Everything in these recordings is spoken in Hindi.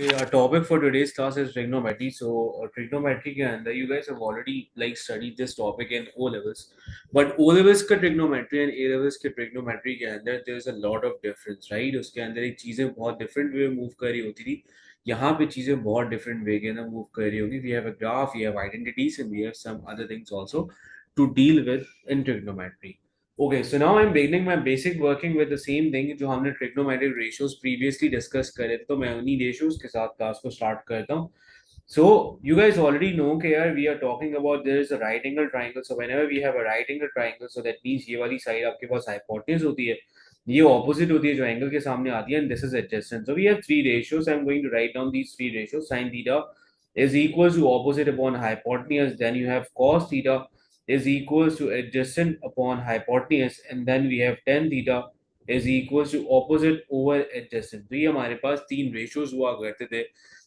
Okay, our topic for today's class is trigonometry. So, trigonometry के अंदर you guys have already studied this topic in O levels, but O levels का trigonometry and A levels के trigonometry के अंदर there is a lot of difference, right? उसके अंदर एक चीजें बहुत different way move कर रही होती थी. यहाँ पे चीजें बहुत different way के अंदर move कर रही होंगी. We have a graph, we have identities, and we have some other things also to deal with in trigonometry. Okay, so now I'm beginning my basic working with the same thing जो हमने trigonometric ratios previously discuss करे थे, तो मैं उन्हीं ratios के साथ क्लास को start करता हूँ. So you guys already know कि यार we are talking about there is a right angle triangle. So whenever we have a right angle triangle, so that means ये वाली side आपके पास hypotenuse होती है, ये opposite होती है जो angle के सामने आती है, and this is adjacent. So we have three ratios. I'm going to write down these three ratios. Sin theta is equals to opposite upon hypotenuse. Then you have cos theta is equals to adjacent upon hypotenuse, and then we have tan theta is equals to opposite over adjacent. तो ये हमारे पास तीन ratios हुआ करते थे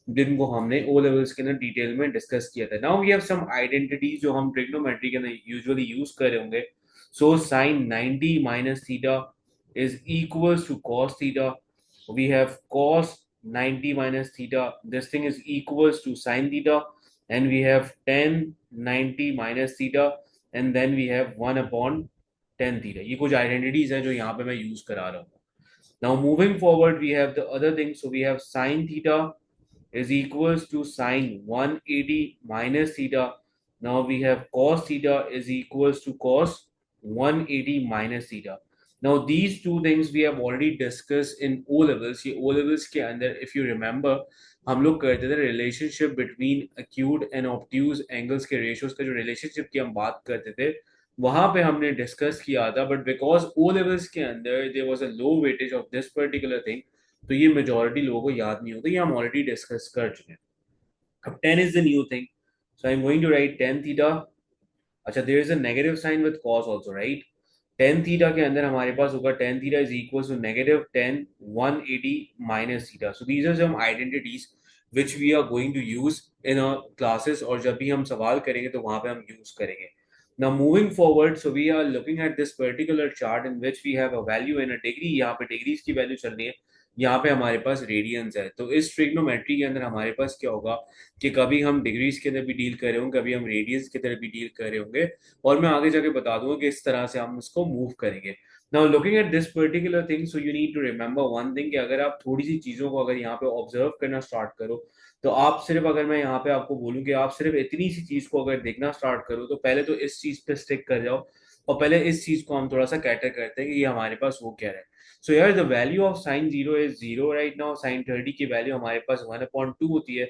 जिनको हमने O levels के अंदर डिटेल में डिस्कस किया था. Now we have some identities जो हम ट्रिग्नोमेट्री के अंदर यूजुअली यूज कर रहे होंगे. सो sin 90 minus theta is equals to cos theta. We have cos 90 minus theta, this thing is equals to sin theta, and we have tan 90 minus theta, and then we have 1 upon tan theta. ये कुछ आइडेंटिटीज है जो यहाँ पे मैं यूज करा रहा हूँ. Now moving forward we have the other thing. So we have sin theta is equals to sin 180 minus theta. Now we have cos theta is equals to cos 180 minus theta. Now these two things we have already discussed in O levels. ये O levels के अंदर if you remember हम लोग करते थे relationship between acute and obtuse angles के ratios का जो रिलेशनशिप की हम बात करते थे वहां पे हमने डिस्कस किया था. बट बिकॉज O levels के अंदर there was a low weightage of this particular thing, तो ये मेजोरिटी लोगों को याद नहीं होता. ये हम ऑलरेडी डिस्कस कर चुके हैं. अब 10 is the new thing. So I am going to write tan theta. अच्छा, there is a negative sign with cos also, right? tan theta के अंदर हमारे पास होगा tan theta is equal to negative tan 180 minus theta. So these are some identities which we are going to use in our classes, और जब भी हम सवाल करेंगे तो वहां पे हम यूज करेंगे. Now moving forward, so we are looking at this particular chart in which we have a value in a degree. यहाँ पे डिग्रीज की वैल्यू चल रही है, यहाँ पे हमारे पास रेडियंस है. तो इस ट्रिग्नोमेट्री के अंदर हमारे पास क्या होगा कि कभी हम डिग्रीज के अंदर भी डील कर रहे होंगे, कभी हम रेडियंस की तरह भी डील कर रहे होंगे, और मैं आगे जाके बता दूंगा कि इस तरह से हम उसको मूव करेंगे. Now looking at this particular thing, so you need to remember one thing कि अगर आप थोड़ी सी चीजों को अगर यहाँ पे ऑब्जर्व करना स्टार्ट करो, तो आप सिर्फ, अगर मैं यहाँ पे आपको बोलूं कि आप सिर्फ इतनी सी चीज को अगर देखना स्टार्ट करो, तो पहले तो इस चीज पे स्टिक कर जाओ, और पहले इस चीज को हम थोड़ा सा कैटर करते हैं कि ये हमारे पास वो क्या है. सो यार the value of sine zero is zero right now. Sine 30 की वैल्यू हमारे पास 1/2 होती है.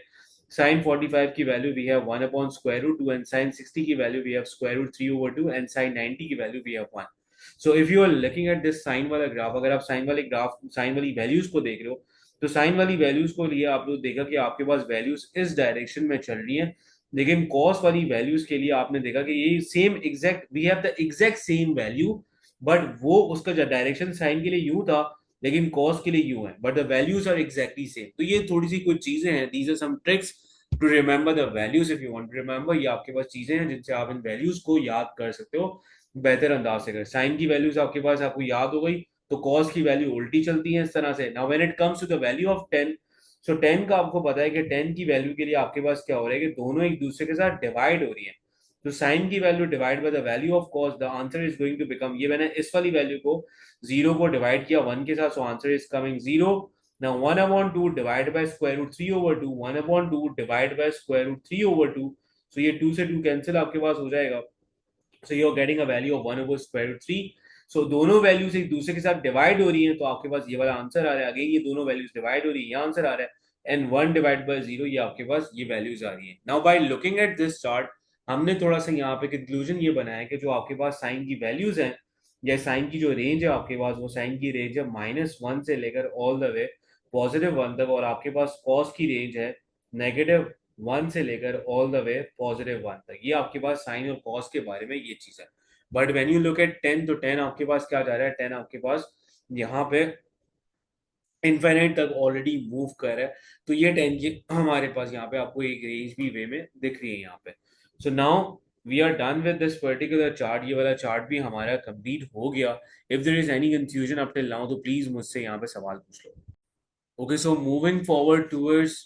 साइन 45 की value we have 1/√2, and sine 60 की value we have √3/2, and sine 90 की value we have 1. So if you are looking at this sine वाला ग्राफ, अगर आप साइन वाली वैल्यूज को देख रहे हो, तो साइन वाली वैल्यूज को लिए आप लोग देखा कि आपके पास वैल्यूज इस डायरेक्शन में चल रही है, लेकिन कॉस वाली वैल्यूज के लिए आपने देखा कि ये same exact, we have the exact same value, but वो उसका जो डायरेक्शन साइन के लिए यूं था, लेकिन कॉस के लिए यूं है, but the values are exactly same. तो ये थोड़ी सी कुछ चीजें हैं, these are some tricks to remember the values. If you want to remember, ये आपके पास चीजें हैं जिनसे आप इन वैल्यूज को याद कर सकते हो बेहतर अंदाज से. अगर साइन की वैल्यूज आपके पास आपको याद हो गई, तो कॉस की वैल्यू उल्टी चलती है इस तरह से. Now when it comes to the value of 10, so 10 का आपको पता है कि 10 की वैल्यू के लिए आपके पास क्या हो रहा है कि दोनों एक दूसरे के साथ डिवाइड हो रही है. तो साइन की value divide by the value of cos, the answer is going to become, ये मैंने इस वाली वैल्यू को जीरो को डिवाइड किया 1 के साथ, so answer is coming 0. Now 1/2 divide by √3/2, 1/2 divide by √3/2. So ये 2 से 2 कैंसिल आपके पास हो जाएगा. So you are getting a value of 1/√3. So दोनों वैल्यूज एक दूसरे के साथ डिवाइड हो रही हैं, तो आपके पास ये वाला आंसर आ रहा है. अगेन ये दोनों वैल्यूज डिवाइड हो रही है, ये आंसर आ रहा है. एंड 1 डिवाइड बाय 0, ये आपके पास ये वैल्यूज आ रही है. Now bye looking at this chart, हमने थोड़ा सा यहाँ पे कंक्लूजन ये बनाया है कि जो आपके पास साइन की वैल्यूज हैं, या साइन की जो रेंज है आपके पास, वो साइन की रेंज है -1 से लेकर ऑल द वे +1 तक, और आपके पास कॉस की रेंज है -1 से लेकर ऑल द वे +1 तक. ये आपके पास साइन और कॉस के बारे में ये चीज है. But when you look eight 10, तो 10 आपके पास क्या जा रहा है, 10 आपके पास यहाँ पे इनफाइनाइट तक ऑलरेडी मूव कर रहा है. तो ये 10 की हमारे पास यहाँ पे आपको एक रेंज भी वे में दिख रही है यहाँ पे. So now we are done with this particular chart. ये वाला चार्ट भी हमारा कंप्लीट हो गया. If there is any confusion up till now, तो प्लीज मुझसे यहाँ पे सवाल पूछ लो. Okay, so moving forward towards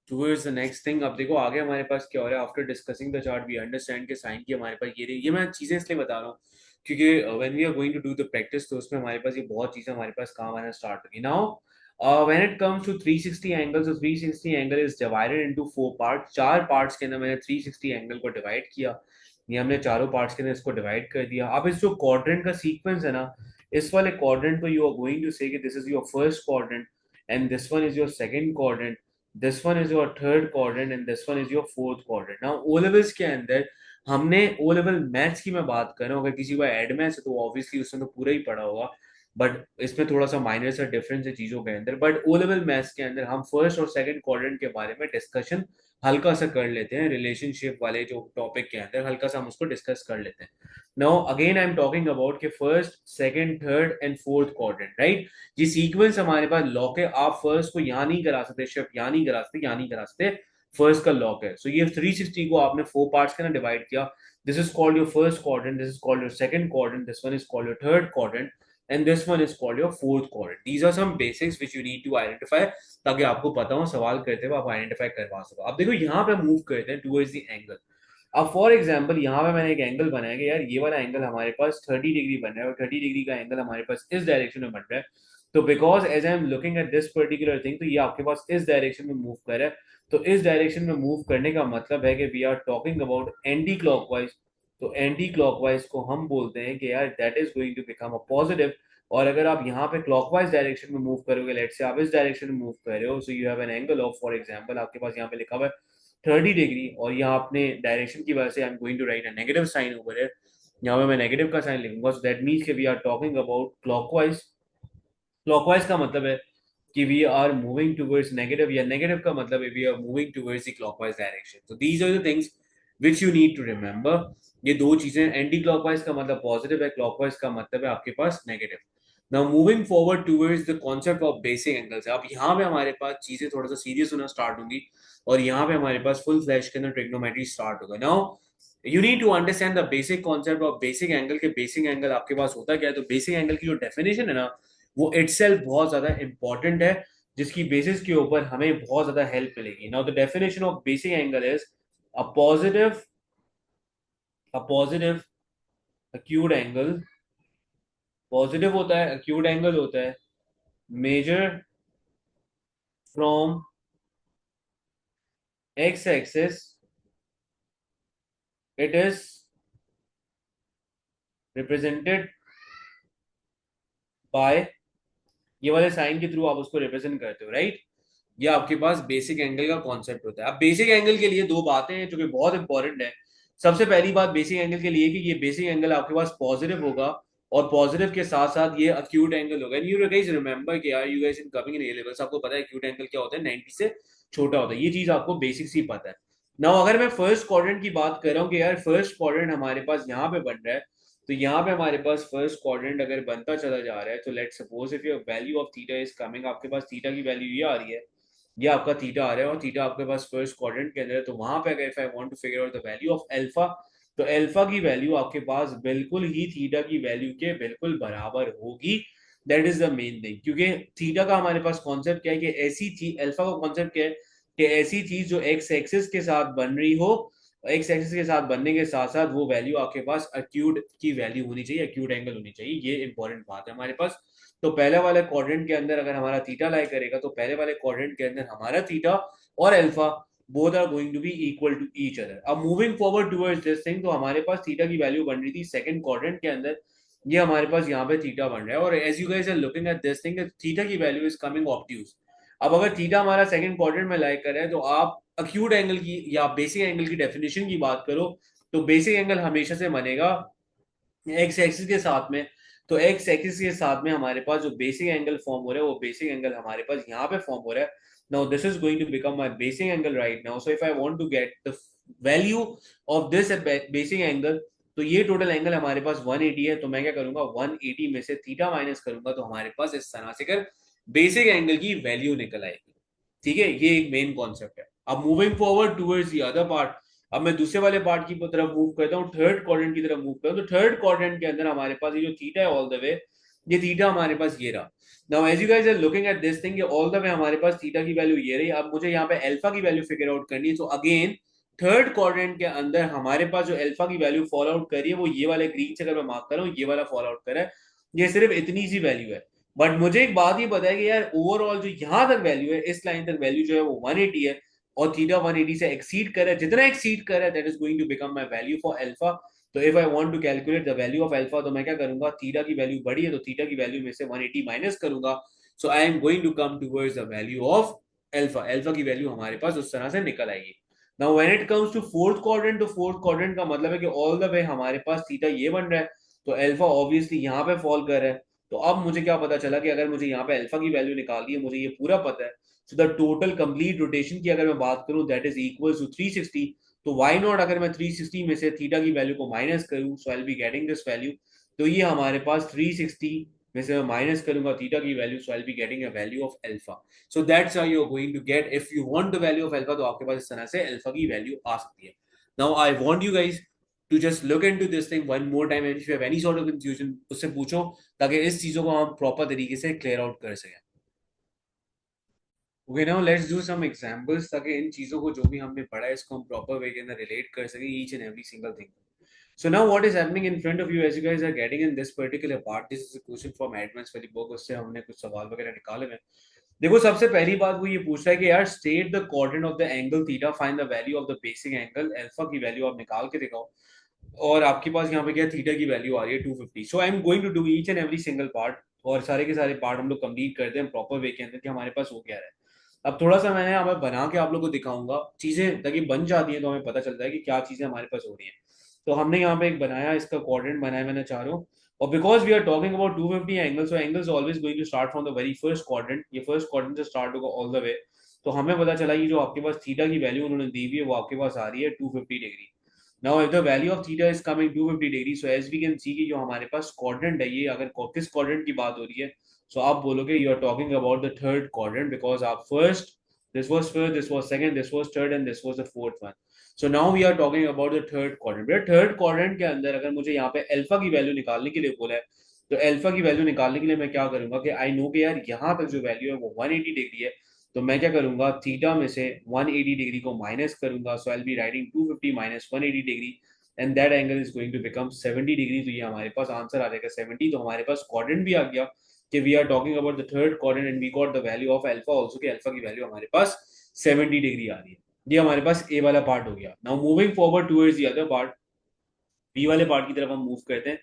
towards the next thing. अब देखो आगे हमारे पास क्या हो रहा है। After discussing the chart we understand के साइन की हमारे पास ये रही। ये मैं चीजें इसलिए बता रहा हूँ क्योंकि when we are going to do the practice तो उसमें हमारे पास ये बहुत चीजें हमारे पास काम आना स्टार्ट होगी। Now when it comes to 360 angles, 360 angle is divided into four part. चार पार्ट्स के अंदर मैंने 360 एंगल को डिवाइड किया। ये हमने चारों पार्ट्स के अंदर इसको डिवाइड कर दिया। अब इस जो क्वाड्रेंट का सीक्वेंस है ना, इस वाले क्वाड्रेंट को यू आर गोइंग टू से कि this is your first quadrant and this one is your second quadrant, this one is your third quadrant and this one is your fourth quadrant. Now O levels के अंदर हमने O level मैथ्स की मैं बात कर रहा हूँ। अगर किसी को एड मैथ्स है तो ऑब्वियसली उसने तो पूरा ही पढ़ा होगा, बट इसमें थोड़ा सा माइनर सा डिफरेंस है चीजों के अंदर। बट O लेवल मैथ्स के अंदर हम फर्स्ट और सेकंड क्वाड्रेंट के बारे में डिस्कशन हल्का सा कर लेते हैं। रिलेशनशिप वाले जो टॉपिक के अंदर हल्का सा हम उसको डिस्कस कर लेते हैं। Now again I am talking about के first second third and fourth quadrant, right. ये सीक्वेंस हमारे पास लॉक है। आप फर्स्ट को यहाँ नहीं करा सकते, शिफ्ट यहाँ नहीं करा सकते, यहाँ नहीं करा सकते। फर्स्ट का लॉक है। सो ये 360 को आपने फोर पार्ट्स के ना डिवाइड किया। This is called your first quadrant, this is called your second quadrant, this one is called your third quadrant and this one is called your fourth quadrant. These are some basics which you need to identify, ताकि आपको पता हो सवाल करते हुए आप आइडेंटिफाई करवा सको। अब देखो यहाँ पे मूव करते हैं टुवर्ड्स द एंगल। अब फॉर एग्जाम्पल यहाँ पे मैंने एक एंगल बनाया कि यार ये वाला एंगल हमारे पास 30 डिग्री बन रहा है और 30 डिग्री का एंगल हमारे पास इस डायरेक्शन में बन रहा है। तो because as I am looking at this particular thing, तो ये आपके पास इस डायरेक्शन में मूव कर रहा है। तो इस डायरेक्शन में मूव करने का मतलब है कि we are talking about anti clockwise. तो एंटी क्लॉकवाइज को हम बोलते हैं कि यार that is going to become a positive. और अगर आप यहाँ पे क्लॉकवाइज डायरेक्शन में मूव करोगे, लेट से आप इस डायरेक्शन में मूव कर रहे हो, so you have an angle of, for example आपके पास यहाँ पे लिखा हुआ है 30 डिग्री, और यहाँ अपने डायरेक्शन की वजह से I am going to write a negative sign over है। यहाँ पे मैं नेगेटिव का साइन लिखूंगा। सो दैट मीन्स कि we are talking about clockwise. Clockwise का मतलब है कि we are moving towards negative, या नेगेटिव का मतलब है we are moving towards the clockwise direction. So these are the things which you need to remember. ये दो चीजें, एंटी क्लॉकवाइज का मतलब पॉजिटिव है, क्लॉकवाइज का मतलब है आपके पास negative. Now moving forward towards the concept of basic angles. अब यहाँ पे हमारे पास चीजें थोड़ा सा सीरियस होना स्टार्ट होंगी और यहाँ पे हमारे पास फुल फ्लैश के अंदर ट्रिग्नोमेट्री स्टार्ट होगा। Now you need to understand the basic concept of basic angle. के बेसिक एंगल आपके पास होता क्या है। तो बेसिक एंगल की जो डेफिनेशन है ना, वो इटसेल्फ बहुत ज्यादा इंपॉर्टेंट है, जिसकी बेसिस के ऊपर हमें बहुत ज्यादा हेल्प मिलेगी। Now the definition of basic angle is a positive a positive acute angle. Positive होता है, acute एंगल होता है measure from x axis, it is represented by, ये वाले साइन के थ्रू आप उसको रिप्रेजेंट करते हो, राइट। ये आपके पास बेसिक एंगल का कॉन्सेप्ट होता है। अब बेसिक एंगल के लिए दो बातें हैं जो कि बहुत इंपॉर्टेंट है। सबसे पहली बात बेसिक एंगल के लिए कि ये बेसिक एंगल आपके पास पॉजिटिव होगा, और पॉजिटिव के साथ साथ ये अक्यूट एंगल होगा। एंड यू गाइस रिमेंबर कि यार you guys in coming in A levels आपको पता है अक्यूट एंगल क्या होता है, 90 से छोटा होता है। ये चीज आपको बेसिक ही पता है। नाउ अगर मैं फर्स्ट क्वाड्रेंट की बात कर रहा हूँ कि यार फर्स्ट क्वाड्रेंट हमारे पास यहाँ पे बन रहा है, तो यहाँ पे हमारे पास फर्स्ट क्वाड्रेंट अगर बनता चला जा रहा है, तो let's suppose if your value of theta is coming, आपके पास थीटा की वैल्यू ये आ रही है, ये आपका थीटा आ रहा है और थीटा आपके पास फर्स्ट क्वाड्रेंट के अंदर है। तो वहां पे अगर if I want to figure out the value of alpha, तो अल्फा की वैल्यू आपके पास बिल्कुल ही थीटा की वैल्यू के बिल्कुल बराबर होगी। That is the main thing, क्योंकि थीटा का हमारे पास कॉन्सेप्ट क्या है कि ऐसी चीज, अल्फा का कॉन्सेप्ट क्या है कि ऐसी चीज जो एक्स एक्सिस के साथ बन रही हो, एक्स एक्सिस के साथ बनने के साथ साथ वो वैल्यू आपके पास अक्यूट की वैल्यू होनी चाहिए, अक्यूट एंगल होनी चाहिए। ये इंपॉर्टेंट बात है हमारे पास। तो पहले वाले क्वाड्रेंट के अंदर अगर हमारा थीटा लाई करेगा, तो पहले वाले क्वाड्रेंट के अंदर हमारा थीटा और alpha both are going to be equal to each other. अब moving forward towards this thing, तो हमारे पास थीटा की वैल्यू बन रही थी सेकंड क्वाड्रेंट के अंदर, ये हमारे पास यहाँ पे थीटा बन रहा है। और as you guys are looking at this thing, theta की वैल्यू इज कमिंग ऑब्ट्यूज। अब अगर थीटा हमारा सेकंड क्वाड्रेंट में लाई कर रहा है, तो आप अक्यूट एंगल की या बेसिक एंगल की डेफिनेशन की बात करो, तो बेसिक एंगल हमेशा से बनेगा एक्स एक्सिस के साथ में। तो एक्स एक्सिस के साथ में हमारे पास जो बेसिक एंगल फॉर्म हो रहा है, वो बेसिक एंगल हमारे पास यहाँ पे फॉर्म हो रहा है। Now this is going to become my basic angle right now. So if I want to get the value of this basic angle, तो ये टोटल एंगल हमारे पास 180 है। तो मैं क्या करूंगा, 180 में से थीटा माइनस करूंगा, तो हमारे पास इस तरह से कर बेसिक एंगल की वैल्यू निकल आएगी। ठीक है, ये एक मेन कॉन्सेप्ट है। अब moving forward towards the other part, अब मैं दूसरे वाले पार्ट की तरफ मूव करता हूँ, थर्ड क्वाड्रेंट की तरफ मूव करता हूँ। तो थर्ड क्वाड्रेंट के अंदर हमारे पास ये जो थीटा है ऑल द वे, ये थीटा हमारे पास ये रहा। Now as you guys are looking at this thing, all the way हमारे पास थीटा की वैल्यू ये रही। अब मुझे यहाँ पे अल्फा की वैल्यू फिगर आउट करनी है। सो अगेन थर्ड क्वाड्रेंट के अंदर हमारे पास जो अल्फा की वैल्यू फॉल आउट करी है वो ये वाले ग्रीन से अगर मैं मार्क कर रहा हूँ, ये वाला फॉल आउट करा है। ये सिर्फ इतनी सी वैल्यू है। बट मुझे एक बात ये पता है कि यार ओवरऑल जो यहां तक वैल्यू है, इस लाइन तक वैल्यू जो है वो 180 है, और थीटा 180 से एक्सीड कर रहा है। जितना एक्सीड कर रहा है that is going to become my value for alpha. तो if I want to calculate the value of alpha, तो मैं क्या करूंगा, थीटा की वैल्यू बड़ी है तो थीटा की वैल्यू में से 180 माइनस करूंगा। सो I am going to come towards the value of alpha. Alpha की वैल्यू हमारे पास उस तरह से निकल आएगी। Now when it comes to fourth quadrant, तो फोर्थ क्वाड्रेंट का मतलब है कि ऑल द वे हमारे पास थीटा ये बन रहा है, तो अल्फा ऑब्वियसली यहाँ पे फॉल कर रहा है। तो अब मुझे क्या पता चला कि अगर मुझे यहाँ पे अल्फा की वैल्यू निकालनी है, मुझे ये पूरा पता है। So the total complete rotation की अगर मैं बात करूं दैट इज इक्वल टू 360। तो वाई नॉट, अगर मैं 360 में से थीटा की वैल्यू को माइनस करूं, so I will be getting this value. तो ये हमारे पास 360 में से मैं माइनस करूंगा थीटा की value, so I will be getting a value of alpha. So that's how you are going to get, if you want the value of alpha, तो आपके पास इस तरह से अल्फा की वैल्यू आ सकती है। Now I want you guys to just look into this thing one more time, and if you have any sort of confusion उससे पूछो, ताकि इस चीजों को हम प्रॉपर तरीके से क्लियर आउट कर सकें। Okay, now let's do some examples, ताकि इन चीजों को जो भी हमने पढ़ा है इसको हम प्रॉपर वे के अंदर रिलेट कर सकें each and every single thing. So now what is happening in front of you as you guys are getting in this particular part, this is a question from advanced वाली बुक, उससे हमने कुछ सवाल वगैरह निकाले हुए हैं। देखो सबसे पहली बात वो ये पूछ रहा है कि यार state the coordinate of the angle theta, find the value of the basic angle alpha की वैल्यू आप निकाल के दिखाओ। और आपके पास यहाँ पे क्या थीटा की वैल्यू आ रही है 250। So I am going to do each and every single part, और सारे के सारे पार्ट हम लोग कंप्लीट करते हैं प्रॉपर वे के अंदर कि हमारे पास हो क्या रहा है। अब थोड़ा सा मैंने यहाँ पे बना के आप लोग को दिखाऊंगा चीजें, ताकि बन जाती है तो हमें पता चलता है कि क्या चीजें हमारे पास हो रही है। तो हमने यहाँ पे एक बनाया, इसका क्वाड्रेंट बनाया मैंने चारों। और because we are talking about 250 angles, so angles always going to start from the very first quadrant. ये फर्स्ट क्वाड्रेंट से स्टार्ट होगा ऑल द वे। तो हमें पता चला ये जो आपके पास थीटा की वैल्यू उन्होंने दी हुई है वो आपके पास आ रही है 250 degree. Now if the value of theta is coming 250 degree, so as we can see कि जो हमारे पास क्वाड्रेंट है, ये अगर किस क्वाड्रेंट की बात हो रही है, सो आप बोलोगे you are talking about the third quadrant, because आप first, this was first, this was second, this was third, and this was the fourth one. So now we are talking about the third quadrant. बेटा थर्ड क्वाड्रेंट के अंदर अगर मुझे यहाँ पे अल्फा की वैल्यू निकालने के लिए बोला है, तो अल्फा की वैल्यू निकालने के लिए मैं क्या करूंगा कि आई नो कि यार यहाँ तक जो वैल्यू है वो 180 डिग्री है। तो मैं क्या करूंगा, थीटा में से 180 डिग्री को माइनस करूंगा। सो I will be writing 250 minus 180 degree, and that angle is going to become 70 degree. तो ये हमारे पास आंसर आ जाएगा 70। तो हमारे पास क्वाड्रेंट भी आ गया कि we are talking about the third quadrant, and we got the value of alpha also, कि अल्फा की वैल्यू हमारे पास 70 डिग्री आ रही है। ये हमारे पास ए वाला पार्ट हो गया। Now moving forward towards the other part, B वाले पार्ट की तरफ हम मूव करते हैं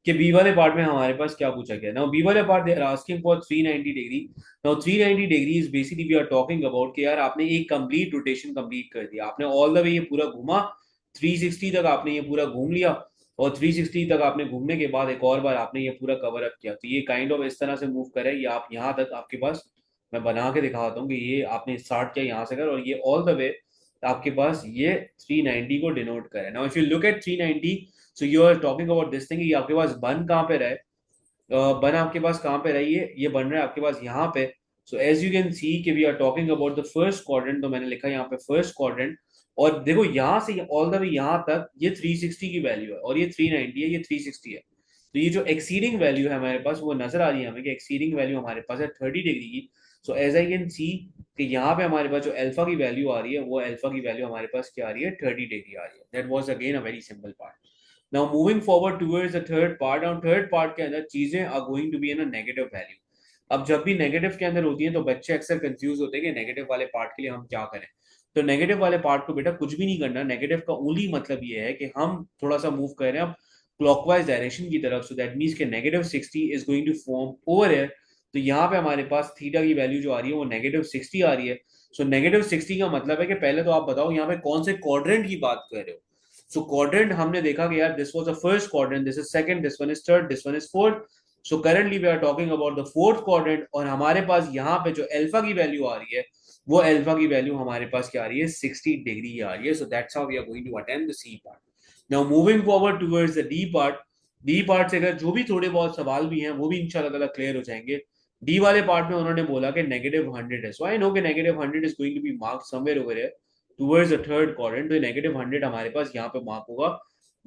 कि बी वाले पार्ट में हमारे पास क्या पूछा गया। नाउ बी वाले part they are asking for 390 degree. Now 390 degree is basically we are talking about कि यार आपने एक कंप्लीट रोटेशन कंप्लीट कर दिया, आपने ऑल द वे ये पूरा घुमा, 360 तक आपने ये पूरा घूम लिया, और 360 तक आपने घूमने के बाद एक और बार आपने ये पूरा कवर अप किया। तो ये काइंड ऑफ इस तरह से मूव करे, ये आप यहाँ तक आपके पास, मैं बना के दिखाता हूँ कि ये आपने स्टार्ट किया यहाँ से कर, और ये ऑल द वे आपके पास ये 390 को डिनोट करे। Now if you look at 390, so you are talking about this thing, ये आपके पास बन कहाँ पे रहे, बन आपके पास कहाँ पे रही है, ये बन रहा है आपके पास यहाँ पे। So as you can see कि we are talking about the first quadrant, तो मैंने लिखा यहाँ पे फर्स्ट क्वाड्रेंट। और देखो यहाँ से ऑल द वे यहाँ तक ये 360 की वैल्यू है, और ये 390 है, ये 360 है। तो ये जो एक्सीडिंग वैल्यू है हमारे पास वो नजर आ रही है हमें कि एक्सीडिंग वैल्यू हमारे पास है 30 डिग्री की। So as I can see कि यहाँ पे हमारे पास जो अल्फा की वैल्यू आ रही है, वो अल्फा की वैल्यू हमारे पास क्या आ रही है, 30 डिग्री आ रही है। That was again a very simple part. Now moving forward towards the third part, और थर्ड पार्ट के अंदर चीजें are going to be in a negative value। अब जब भी नेगेटिव के अंदर होती है तो बच्चे अक्सर कंफ्यूज होते हैं कि नेगेटिव वाले पार्ट के लिए हम क्या करें। तो नेगेटिव वाले पार्ट को बेटा कुछ भी नहीं करना, नेगेटिव का ओनली मतलब ये है कि हम थोड़ा सा मूव कर रहे हैं अब क्लॉकवाइज डायरेक्शन की तरफ। सो दैट मीन्स के negative 60 is going to form over here. तो यहाँ पे हमारे पास थीटा की वैल्यू जो आ रही है वो नेगेटिव 60 आ रही है। सो नेगेटिव 60 का मतलब है कि पहले तो आप बताओ यहाँ पे कौन से क्वाड्रेंट की बात कर रहे हो। सो क्वाड्रेंट हमने देखा कि यार this was the first quadrant, this is second, this one is third, this one is fourth. So currently we are talking about the fourth quadrant, और हमारे पास यहाँ पे जो अल्फा की वैल्यू आ रही है, वो अल्फा की वैल्यू हमारे पास क्या आ रही है, 60 डिग्री आ रही है। So that's how we are going to attempt the C part. Now moving forward towards the D part, D part से अगर जो भी थोड़े बहुत सवाल भी हैं वो भी इंशाल्लाह ताला क्लियर हो जाएंगे। डी वाले पार्ट में उन्होंने बोला कि नेगेटिव 100 है। सो आई नो कि negative 100 is going to be marked somewhere over here towards the third quadrant. तो नेगेटिव 100 हमारे पास यहाँ पे मार्क होगा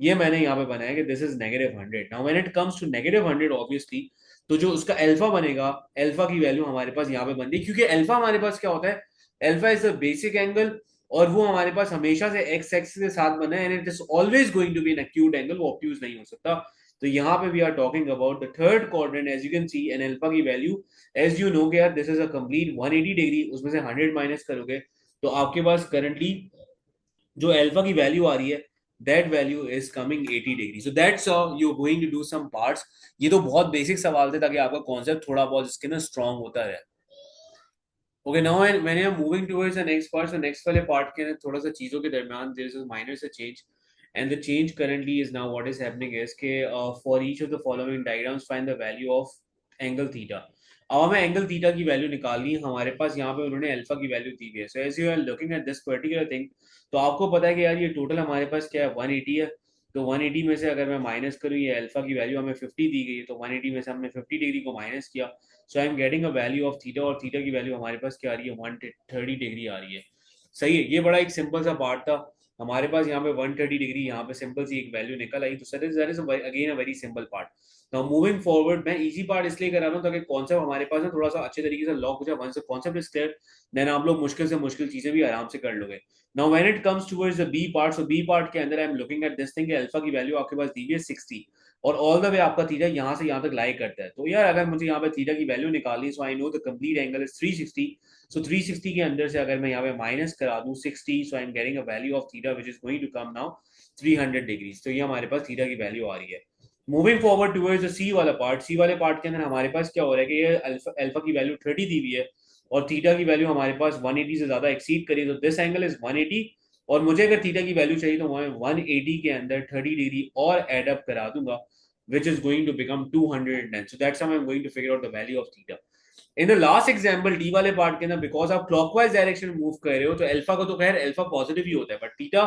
ये मैंने यहाँ पे बनाया कि this is -100। Now when it comes to -100 obviously, तो जो उसका अल्फा बनेगा, अल्फा की वैल्यू हमारे पास यहाँ पे बनती है, क्योंकि अल्फा हमारे पास क्या होता है, alpha is the basic angle, और वो हमारे पास हमेशा से एक्स एक्सिस के साथ बना है, and it is always going to be an acute angle, वो ऑब्ट्यूज नहीं हो सकता। तो यहाँ पे we are talking about the third quadrant, as you can see an alpha की वैल्यू, एज यू नो कि यार this is a complete 180 degree, उसमें से 100 माइनस करोगे तो आपके पास करंटली जो अल्फा की वैल्यू आ रही है, that value is coming 80 degree. So that's how you going to do some parts. ये तो बहुत बेसिक सवाल थे ताकि आपका कॉन्सेप्ट थोड़ा बहुत इसके ना स्ट्रांग होता रहे। Okay, now when I am moving towards the next part, so next वाले पार्ट के अंदर थोड़ा सा चीजों के दरमियान देयर इज अ माइनर सा change, and the change currently is now what is happening is के for each of the following diagrams find the value of angle theta. अब हमें एंगल थीटा की वैल्यू निकालनी है, हमारे पास यहाँ पे उन्होंने अल्फा की वैल्यू दी हुई है। So as you are looking at this particular thing, तो आपको पता है कि यार ये टोटल हमारे पास क्या है, 180 है। तो 180 में से अगर मैं माइनस करूँ, ये अल्फा की वैल्यू हमें 50 दी गई है, तो 180 में से हमने 50 डिग्री को माइनस किया, so I am getting a value of theta, और थीटा की वैल्यू हमारे पास क्या आ रही है, 130 डिग्री आ रही है। सही है, ये बड़ा एक सिंपल सा पार्ट था हमारे पास, यहाँ पे 130 डिग्री, यहाँ पे सिंपल सी एक वैल्यू निकल आई। तो sir that is again a very simple part. Now moving forward, मैं इजी पार्ट इसलिए करा रहा हूँ ताकि कॉन्सेप्ट हमारे पास ना थोड़ा सा अच्छे तरीके से लॉक हो जाए। Once the concept is clear, then आप लोग मुश्किल से मुश्किल चीजें भी आराम से कर लोगे। Now when it comes towards the B part, so B part के अंदर I am looking at this thing, alpha की वैल्यू आपके पास दी हुई है 60, और ऑल द वे आपका थीटा यहाँ से यहाँ तक लाई करता है। तो यार अगर मुझे यहाँ पे थीटा की वैल्यू निकालनी, so I know the complete angle is 360। So 360 के अंदर से अगर मैं यहाँ पे माइनस करा दूं 60, so I am getting a value of theta which is going to come now 300 degree. तो ये हमारे पास थीटा की वैल्यू आ रही है। मूविंग फॉरवर्ड टुवर्ड्स द सी वाला पार्ट, सी वाले पार्ट के अंदर हमारे पास क्या हो रहा है कि ये अल्फा अल्फा की वैल्यू 30 दी हुई है, और थीटा की वैल्यू हमारे पास 180 से ज्यादा एक्सीड करी, तो दिस एंगल इज 180, और मुझे अगर थीटा की वैल्यू चाहिए तो मैं 180 के अंदर 30 डिग्री और एड अप करा दूंगा, which is going to become 210. So that's how I'm going to figure out the value of theta. In the last example, D वाले पार्ट के अंदर, बिकॉज आप क्लॉकवाइज डायरेक्शन में मूव कर रहे हो, तो अल्फा को तो खैर अल्फा पॉजिटिव ही होता है, बट थीटा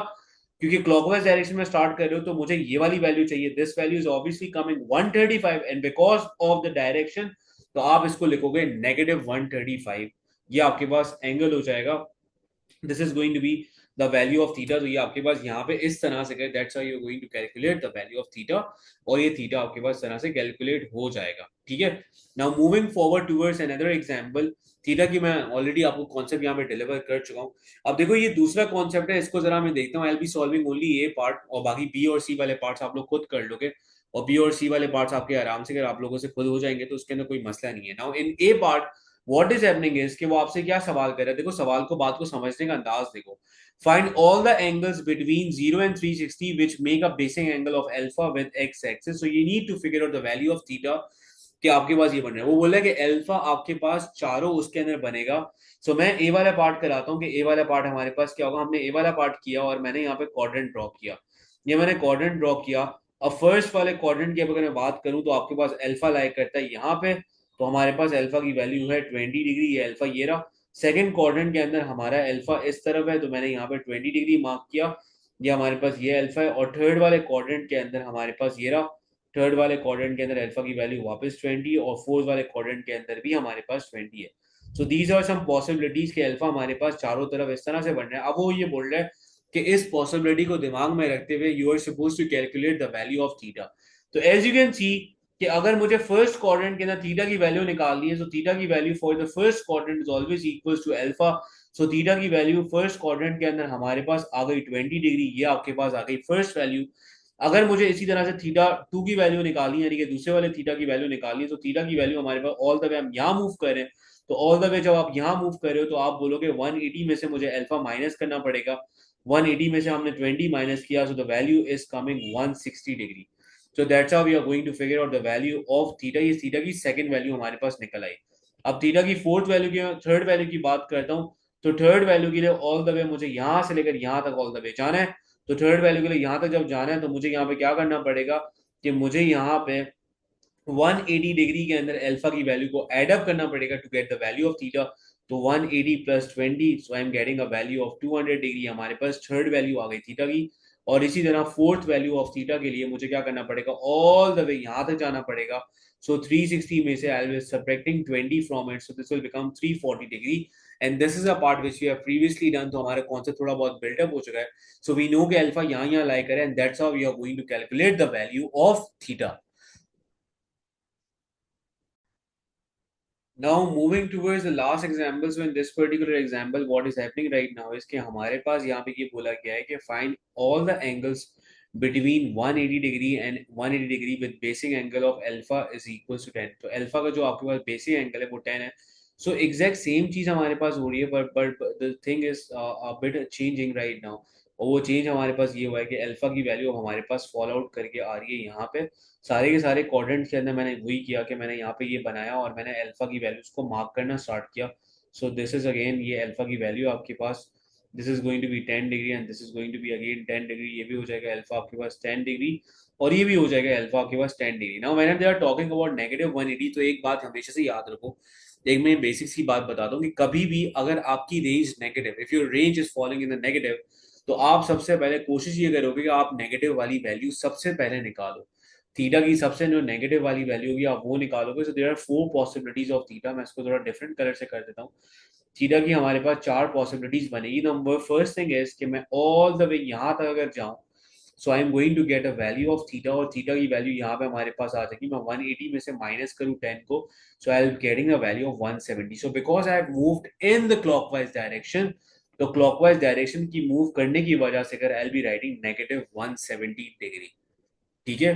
क्योंकि क्लॉकवाइज डायरेक्शन में स्टार्ट कर रहे हो, तो मुझे ये वाली वैल्यू चाहिए। This value is obviously coming 135, and because of the direction, तो आप इसको लिखोगे -135। ये आपके पास एंगल हो जाएगा, this is going to be the value of theta. तो ये आपके पास यहाँ पे इस तरह से, that's how you are going to calculate the value of theta, और ये थीटा आपके पास इस तरह से कैलकुलेट हो जाएगा। ठीक है, now moving forward towards another example, theta की मैं ऑलरेडी आपको कॉन्सेप्ट यहाँ पे डिलीवर कर चुका हूँ। अब देखो ये दूसरा कॉन्सेप्ट है, इसको जरा मैं देखता हूँ। आई will be solving only A part, और बाकी बी और सी वाले पार्ट्स आप लोग खुद कर लोगे, और बी और सी वाले पार्ट्स आपके आराम से अगर आप लोगों से खुद हो जाएंगे तो उसके अंदर कोई मसला नहीं है। Now in A part what is happening is कि वो आपसे क्या सवाल कर रहा है, देखो सवाल को, बात को समझने का अंदाज देखो। Find all the angles between 0 and 360 which make a basing angle of alpha with x axis. So you need to figure out the value of theta कि आपके पास ये बन रहा है। वो बोल रहा है कि अल्फा आपके पास चारों उसके अंदर बनेगा। सो मैं ए वाला पार्ट कराता हूँ कि ए वाला पार्ट हमारे पास क्या होगा। हमने ए वाला पार्ट किया और मैंने यहाँ पे क्वाड्रेंट ड्रॉ किया, ये मैंने क्वाड्रेंट ड्रॉ किया। अब फर्स्ट वाले क्वाड्रेंट की अगर मैं बात करूं तो आपके पास अल्फा लाई करता है यहाँ पे, तो हमारे पास अल्फा की वैल्यू है 20 डिग्री, ये अल्फा ये रहा। सेकंड क्वाड्रेंट के अंदर हमारा अल्फा इस तरफ है, तो मैंने यहाँ पे 20 डिग्री मार्क किया, ये हमारे पास ये अल्फा है। और थर्ड वाले क्वाड्रेंट के अंदर हमारे पास ये रहा, थर्ड वाले क्वाड्रेंट के अंदर अल्फा की वैल्यू वापस 20, और फोर्थ वाले क्वाड्रेंट के अंदर भी हमारे पास 20 है। So these are some possibilities के अल्फा हमारे पास चारों तरफ इस तरह से बन रहा है। अब वो ये बोल रहा है कि इस पॉसिबिलिटी को दिमाग में रखते हुए you are suppose to calculate the value of theta. तो एज यू कैन सी कि अगर मुझे फर्स्ट क्वाड्रेंट के अंदर थीटा की वैल्यू निकालनी है, तो थीटा की value for the first quadrant is always equals to alpha. So theta की वैल्यू फर्स्ट क्वाड्रेंट के अंदर हमारे पास आ गई 20 डिग्री, ये आपके पास आ गई फर्स्ट वैल्यू। अगर मुझे इसी तरह से थीटा टू की वैल्यू निकालनी है, यानी कि दूसरे वाले थीटा की वैल्यू निकालनी है, तो थीटा की वैल्यू हमारे पास ऑल द वे हम यहाँ मूव कर रहे हैं, तो ऑल द वे जब आप यहाँ मूव कर रहे हो तो आप बोलोगे 180 में से मुझे अल्फा माइनस करना पड़ेगा। 180 में से हमने 20 माइनस किया, so the value is coming 160 degree. So that's how we are going to figure out the value of theta. ये थीटा की सेकंड वैल्यू हमारे पास निकल आई। अब थीटा की फोर्थ वैल्यू की, थर्ड वैल्यू की बात करता हूँ, तो थर्ड वैल्यू के लिए ऑल द वे मुझे यहाँ से लेकर यहाँ तक ऑल द वे जाना है। तो थर्ड वैल्यू के लिए यहाँ तक जब जाना है तो मुझे यहाँ पे क्या करना पड़ेगा कि मुझे यहाँ पे 180 डिग्री के अंदर अल्फा की वैल्यू को एड अप करना पड़ेगा to get the value of theta. तो 180 plus 20, so I am getting a value of 200 degree, हमारे पास थर्ड वैल्यू आ गई थीटा की। और इसी तरह फोर्थ वैल्यू ऑफ थीटा के लिए मुझे क्या करना पड़ेगा, ऑल द वे यहाँ तक जाना पड़ेगा। सो 360 में से I will subtracting 20 from it, so this will become 340 degree, and this is a part which we have previously done, तो हमारा कॉन्सेप्ट थोड़ा बहुत बिल्डअप हो चुका है. सो वी नो कि अल्फा यहाँ लाई करे, and that's how we are going to calculate the value of theta. Now moving towards the last examples, so in this particular example, what is happening right now is कि हमारे पास यहाँ पे ये बोला गया है कि find all the angles between 180 degree and 180 degree with basic angle of alpha is equals to 10. तो alpha का जो आपके पास basic angle है वो 10 है. So exact same चीज हमारे पास हो रही है, but the thing is a bit changing right now. और वो चेंज हमारे पास ये हुआ है कि अल्फा की वैल्यू हमारे पास फॉल आउट करके आ रही है यहाँ पे. सारे के सारे क्वाड्रेंट्स के अंदर मैंने वही किया कि मैंने यहाँ पे ये बनाया और मैंने अल्फा की वैल्यूज को मार्क करना स्टार्ट किया. सो दिस इज अगेन ये अल्फा की वैल्यू आपके पास, this is going to be 10 degree and this is going to be again 10 degree. ये भी हो जाएगा अल्फा आपके पास 10 डिग्री, और ये भी हो जाएगा अल्फा आपके पास 10 degree. Now when they are talking about -180, तो एक बात हमेशा से याद रखो, एक मैं बेसिक्स की बात बताता हूँ कि कभी भी अगर आपकी range negative, if your range is following in the negative, तो आप सबसे पहले कोशिश ये करोगे कि आप नेगेटिव वाली वैल्यू सबसे पहले निकालो. थीटा की सबसे जो नेगेटिव वाली वैल्यू होगी आप वो निकालोगे. So there are 4 possibilities of theta. मैं इसको थोड़ा डिफरेंट कलर से कर देता हूँ. थीटा की हमारे पास 4 पॉसिबिलिटीज बनेगी. नंबर फर्स्ट थिंग इज कि मैं ऑल द वे यहाँ तक अगर जाऊँ, so I am going to get a value of theta, और थीटा की वैल्यू यहाँ पे हमारे पास आ जाएगी. मैं 180 में से माइनस करूँ 10 को, so I am getting a value of 170. So because I have moved in the clockwise direction, तो क्लॉकवाइज डायरेक्शन की मूव करने की वजह से अगर I will be writing -170 degree. ठीक है,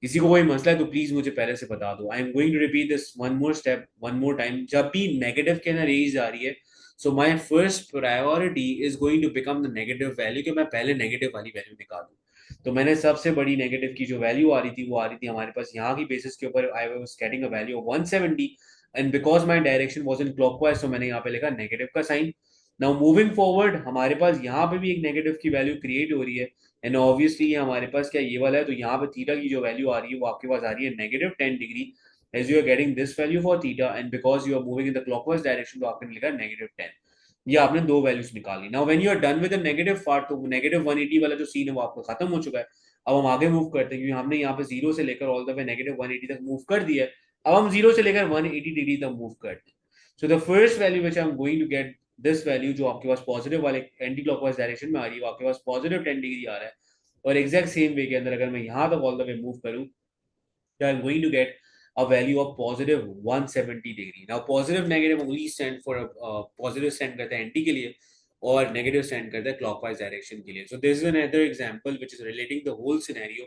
किसी को कोई मसला है तो प्लीज मुझे पहले से बता दो. I am going to repeat this one more step one more time. जब भी नेगेटिव के अंदर रेंज आ रही है, so my first priority is going to become the negative value, कि मैं पहले नेगेटिव वाली वैल्यू निकालूं. तो मैंने सबसे बड़ी नेगेटिव की जो वैल्यू आ रही थी वो आ रही थी हमारे पास यहाँ की बेसिस के ऊपर. I was getting a value of 170, and because my direction was in clockwise, तो मैंने यहाँ पे लिखा नेगेटिव का साइन. नाउ मूविंग फॉरवर्ड, हमारे पास यहाँ पे भी एक नेगेटिव की वैल्यू क्रिएट हो रही है, एंड ऑब्वियसली ये हमारे पास क्या ये वाला है, तो यहाँ पे थीटा की जो वैल्यू आ रही है वो आपके पास आ रही है -10 degree, as you are getting this value for theta, and because you are moving in the clockwise direction, तो आपने लिखा -10. ये आपने दो वैल्यूज निकाली. Now when you are done with the negative part, तो -180 वाला जो सीन है वो आपका खत्म हो चुका है. अब हम आगे मूव करते हैं, क्योंकि हमने यहाँ पे जीरो से लेकर ऑल द वे -180 तक मूव कर दिया है. अब हम जीरो से लेकर 180 डिग्री तक मूव करते हैं. So the first value which I am going to get, this value जो आपके पास पॉजिटिव वाले एंटी क्लॉकवाइज डायरेक्शन में आ रही है, वो आपके पास +10 डिग्री आ रहा है. और एग्जैक्ट सेम वे के अंदर अगर मैं यहाँ तक ऑल द वे मूव करूँ, तो I am going to get a value of +170 degree. Now positive negative only stand for positive stand करता है एंटी के लिए, और नेगेटिव स्टैंड करता है क्लॉकवाइज डायरेक्शन के लिए. So this is another example which is relating the whole scenario.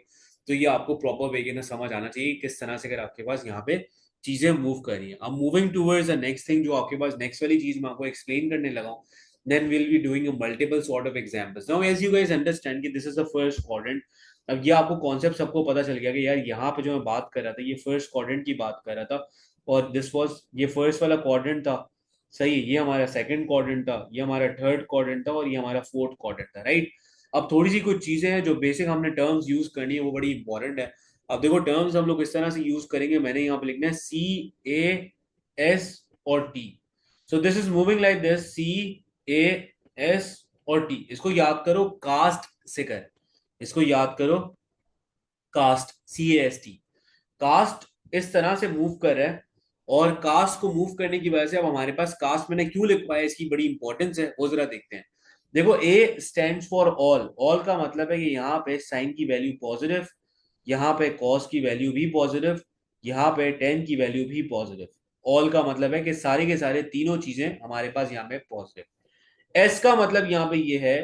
तो ये आपको प्रॉपर वे के अंदर समझ आना चाहिए किस तरह से अगर आपके पास यहाँ पे चीजें मूव कर रही हैं. अब moving towards the next thing, जो आपके पास नेक्स्ट वाली चीज मैं आपको एक्सप्लेन करने लगा हूँ, then we'll be doing a multiple sort of examples. Now as you guys understand कि this is the first quadrant. अब ये आपको कॉन्सेप्ट सबको पता चल गया कि यार यहाँ पे जो मैं बात कर रहा था ये फर्स्ट क्वाड्रेंट की बात कर रहा था, और दिस वाज ये फर्स्ट वाला क्वाड्रेंट था. सही है, ये हमारा सेकंड क्वाड्रेंट था, ये हमारा थर्ड क्वाड्रेंट था, और ये हमारा फोर्थ क्वाड्रेंट था. राइट. अब थोड़ी सी कुछ चीजें हैं जो बेसिक हमने टर्म्स यूज करनी है, वो बड़ी इंपॉर्टेंट है. अब देखो टर्म्स हम लोग इस तरह से यूज करेंगे, मैंने यहाँ पे लिखना है CAS और T. So this is moving like this, CAS और T. इसको याद करो कास्ट से कर, इसको याद करो कास्ट, CAST. कास्ट इस तरह से मूव कर रहा है, और कास्ट को मूव करने की वजह से अब हमारे पास कास्ट मैंने क्यों लिखवाया, इसकी बड़ी इंपॉर्टेंस है, वो जरा देखते हैं. देखो A stands for all. All का मतलब है कि यहाँ पे साइन की वैल्यू पॉजिटिव, यहाँ पे कॉस की वैल्यू भी पॉजिटिव, यहाँ पे टेन की वैल्यू भी पॉजिटिव. ऑल का मतलब है कि सारे के सारे तीनों चीजें हमारे पास यहाँ पे पॉजिटिव. एस का मतलब यहाँ पे ये है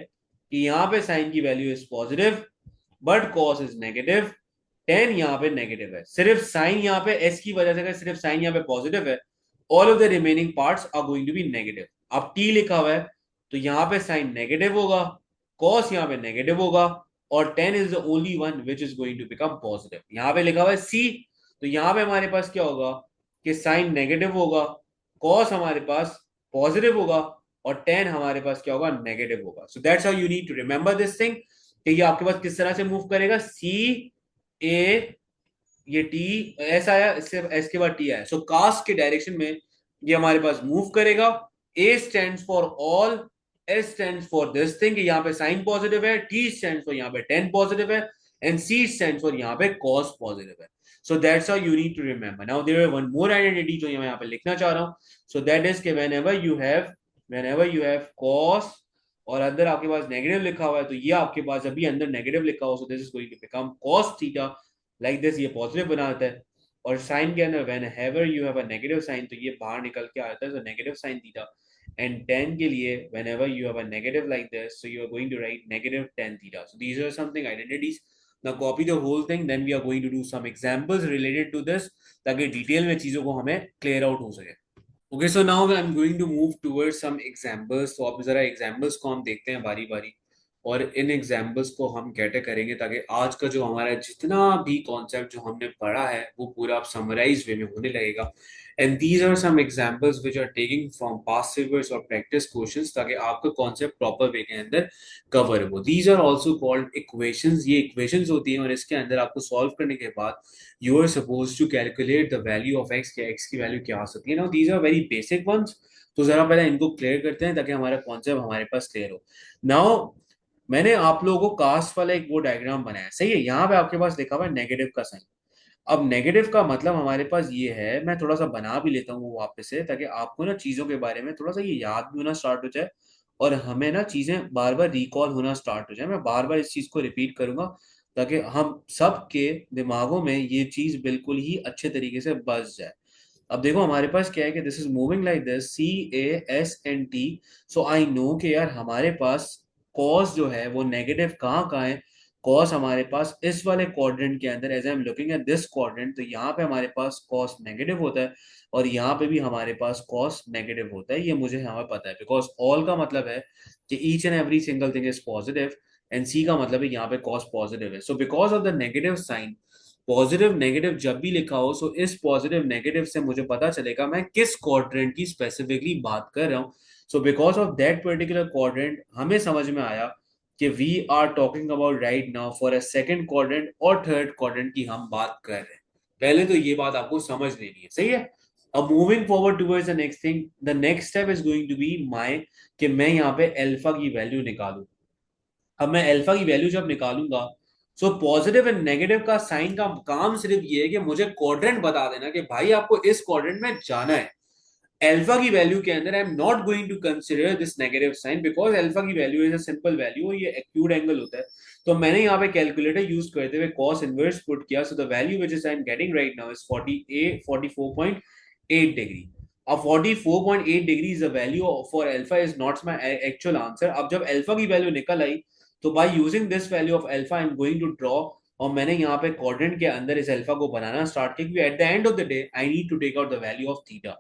कि यहाँ पे साइन की value is positive but cos is negative. Ten यहाँ पे नेगेटिव है, सिर्फ साइन यहाँ पे एस की वजह से, अगर सिर्फ साइन यहाँ पे पॉजिटिव है, all of the remaining parts are going to be negative. अब टी लिखा हुआ है तो यहाँ पे साइन नेगेटिव होगा, कॉस यहाँ पे नेगेटिव होगा, और tan is the only one which is going to become positive. यहाँ पे लिखा हुआ है सी, तो यहाँ पे हमारे पास क्या होगा कि साइन नेगेटिव होगा, कॉस हमारे पास पॉजिटिव होगा, और टेन हमारे पास क्या होगा, नेगेटिव होगा. So that's how you need to remember this thing कि ये आपके पास किस तरह से मूव करेगा. सी ए, ये टी एस आया, इससे एस के बाद टी आया. सो कास्ट के डायरेक्शन में ये हमारे पास मूव करेगा. A stands for all, S stands for this thing, यहाँ पे साइन पॉजिटिव है, टी स्टैंड्स फॉर यहाँ पे टेन पॉजिटिव है, एंड सी स्टैंड्स फॉर यहाँ पे कॉस पॉजिटिव है. So that's how you need to remember. Now there is one more identity जो मैं यहाँ पे लिखना चाह रहा हूँ. सो दैट इज कि whenever you have whenever you have cos और अंदर आपके पास नेगेटिव लिखा हुआ है, तो ये आपके पास अभी अंदर नेगेटिव लिखा हो, so this is going to become cos theta, like this, ये पॉजिटिव बनाता है। और साइन के अंदर whenever you have a negative sign, तो ये बाहर निकल के आता है, तो negative sign theta. And tan के लिए whenever you have a negative like this, so you are going to write negative tan theta. So these are something identities. Now copy the whole thing, then we are going to do some examples related to this, ताकि डिटेल में चीजों को हमें क्लियर आउट हो सके। Okay, so now I am going to move towards some examples. तो आप जरा एग्जांपल्स को हम देखते हैं बारी बारी, और इन एग्जांपल्स को हम कैटर करेंगे, ताकि आज का जो हमारा जितना भी कॉन्सेप्ट जो हमने पढ़ा है वो पूरा आप समराइज वे में होने लगेगा। And these are some examples which are taking from past papers और प्रैक्टिस क्वेश्चंस, ताकि आपका कॉन्सेप्ट प्रॉपर वे के अंदर कवर हो। These are also called equations. ये इक्वेशंस होती हैं, और इसके अंदर आपको सॉल्व करने के बाद you are supposed to calculate the value of x, कि x की वैल्यू क्या आ सकती है। Now these are very basic ones, तो जरा पहले इनको क्लियर करते हैं ताकि हमारा कॉन्सेप्ट हमारे पास क्लियर हो। नाउ मैंने आप लोगों को कास्ट वाला एक वो डायग्राम बनाया, सही है। यहाँ पे आपके पास लिखा हुआ है नेगेटिव का साइन। अब नेगेटिव का मतलब हमारे पास ये है, मैं थोड़ा सा बना भी लेता हूँ वो वापस से, ताकि आपको ना चीजों के बारे में थोड़ा सा ये याद भी होना स्टार्ट हो जाए, और हमें ना चीजें बार बार रिकॉल होना स्टार्ट हो जाए। मैं बार बार इस चीज को रिपीट करूंगा, ताकि हम सबके दिमागों में ये चीज बिल्कुल ही अच्छे तरीके से बस जाए। अब देखो हमारे पास क्या है कि this is moving like this, CASNT। So I know कि यार हमारे पास कॉस जो है वो नेगेटिव कहाँ है। कॉस हमारे पास इस वाले क्वाड्रेंट के अंदर, as I am looking at this quadrant, तो यहाँ पे हमारे पास कॉस नेगेटिव होता है, और यहाँ पे भी हमारे पास कॉस नेगेटिव होता है। ये मुझे यहाँ पे पता है, बिकॉज ऑल का मतलब है कि each and every single thing is positive, and C का मतलब है यहाँ पे कॉस पॉजिटिव है। So because of the negative sign, positive negative जब भी लिखा हो, सो इस पॉजिटिव नेगेटिव से मुझे पता चलेगा मैं किस क्वाड्रेंट की स्पेसिफिकली बात कर रहा हूँ। So because of that particular quadrant हमें समझ में आया कि we are talking about right now for a second quadrant और थर्ड क्वाड्रेंट की हम बात कर रहे हैं। पहले तो ये बात आपको समझ लेनी है, सही है। अब moving forward towards the next thing, the next step is going to be my, कि मैं यहाँ पे अल्फा की वैल्यू निकालूं। अब मैं अल्फा की वैल्यू जब निकालूंगा, सो पॉजिटिव एंड नेगेटिव का साइन का काम सिर्फ ये है कि मुझे क्वाड्रेंट बता देना कि भाई आपको इस क्वाड्रेंट में जाना है। अल्फा की वैल्यू के अंदर I am not going to consider this negative sign, because alpha की value is a simple value, ये एक्यूट एंगल होता है। तो मैंने यहाँ पे कैलकुलेटर यूज करते हुए कॉस इनवर्स पुट किया, so the value which is I am getting right now is 44.8 degree. अब 44.8 degree is the value for alpha, is not my actual answer. अब जब अल्फा की वैल्यू निकल आई, तो by using this value of alpha I am going to draw, और मैंने यहाँ पे क्वाड्रेंट के अंदर इस अल्फा को बनाना स्टार्ट किया, क्योंकि at the end of the day I need to take out the value of theta.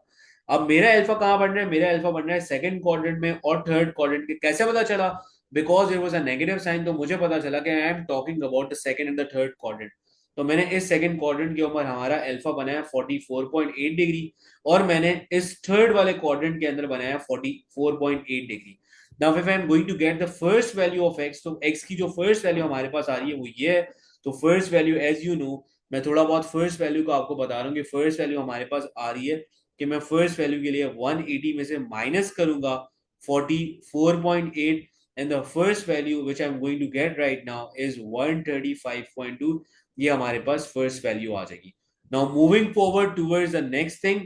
अब मेरा अल्फा कहाँ बन रहा है, मेरा अल्फा बन रहा है सेकंड क्वाड्रेंट में और थर्ड क्वाड्रेंट के। कैसे पता चला? Because there was a negative sign, तो मुझे पता चला कि I am talking about the second and the third quadrant. तो मैंने इस सेकंड क्वाड्रेंट के ऊपर हमारा अल्फा बनाया 44.8 डिग्री, और मैंने इस थर्ड वाले क्वाड्रेंट के अंदर बनाया 44.8 degree. Now if I am going to get the first value of x, तो एक्स की जो फर्स्ट वैल्यू हमारे पास आ रही है वो ये है। तो first value as you know, मैं थोड़ा बहुत फर्स्ट वैल्यू को आपको बता रहा हूँ कि फर्स्ट वैल्यू हमारे पास आ रही है, कि मैं फर्स्ट वैल्यू के लिए 180 में से माइनस करूंगा 44.8, and the first value which I am going to get right now is 135.2। ये हमारे पास फर्स्ट वैल्यू आ जाएगी। Now moving forward towards the next thing,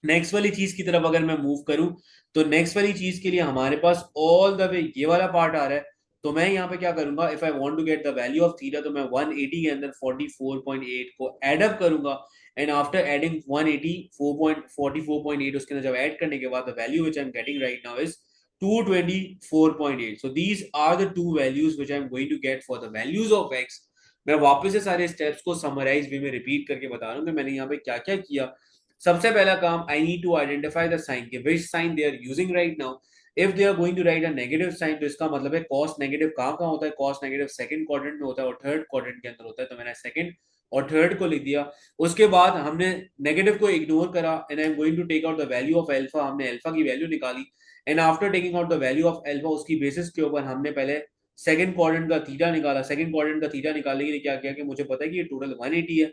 next वाली चीज की तरफ अगर मैं मूव करूं, तो नेक्स्ट वाली चीज के लिए हमारे पास ऑल द वे ये वाला पार्ट आ रहा है। तो मैं यहाँ पे क्या करूंगा, if I want to get the value of theta, तो मैं 180 के अंदर 44.8 को एड अप करूंगा, एंड आफ्टर एडिंग 180 44.8 उसके अंदर जब ऐड करने के बाद the value which I am getting right now is 224.8। So these are the two values which I am going to get for the values of x. मैं वापस से सारे स्टेप्स को समराइज वे में रिपीट करके बता रहा हूँ कि मैंने यहाँ पे क्या क्या किया। सबसे पहला काम, I need to identify the sign, के which sign they are using right now. If they are going to write a negative sign, तो इसका मतलब है कॉस नेगेटिव कहाँ कहाँ होता है, कॉस नेगेटिव सेकंड क्वाड्रेंट में होता है और थर्ड क्वाड्रेंट के अंदर होता है। तो मैंने सेकंड और थर्ड को लिख दिया। उसके बाद हमने नेगेटिव को इग्नोर करा, and I am going to take out the value of alpha. हमने अल्फा की वैल्यू निकाली, and after taking out the value of alpha, उसकी बेसिस के ऊपर हमने पहले सेकंड क्वाड्रेंट का थीटा निकाला। सेकंड क्वाड्रेंट का थीटा निकालने के लिए क्या किया कि मुझे पता है कि ये टोटल 180 है।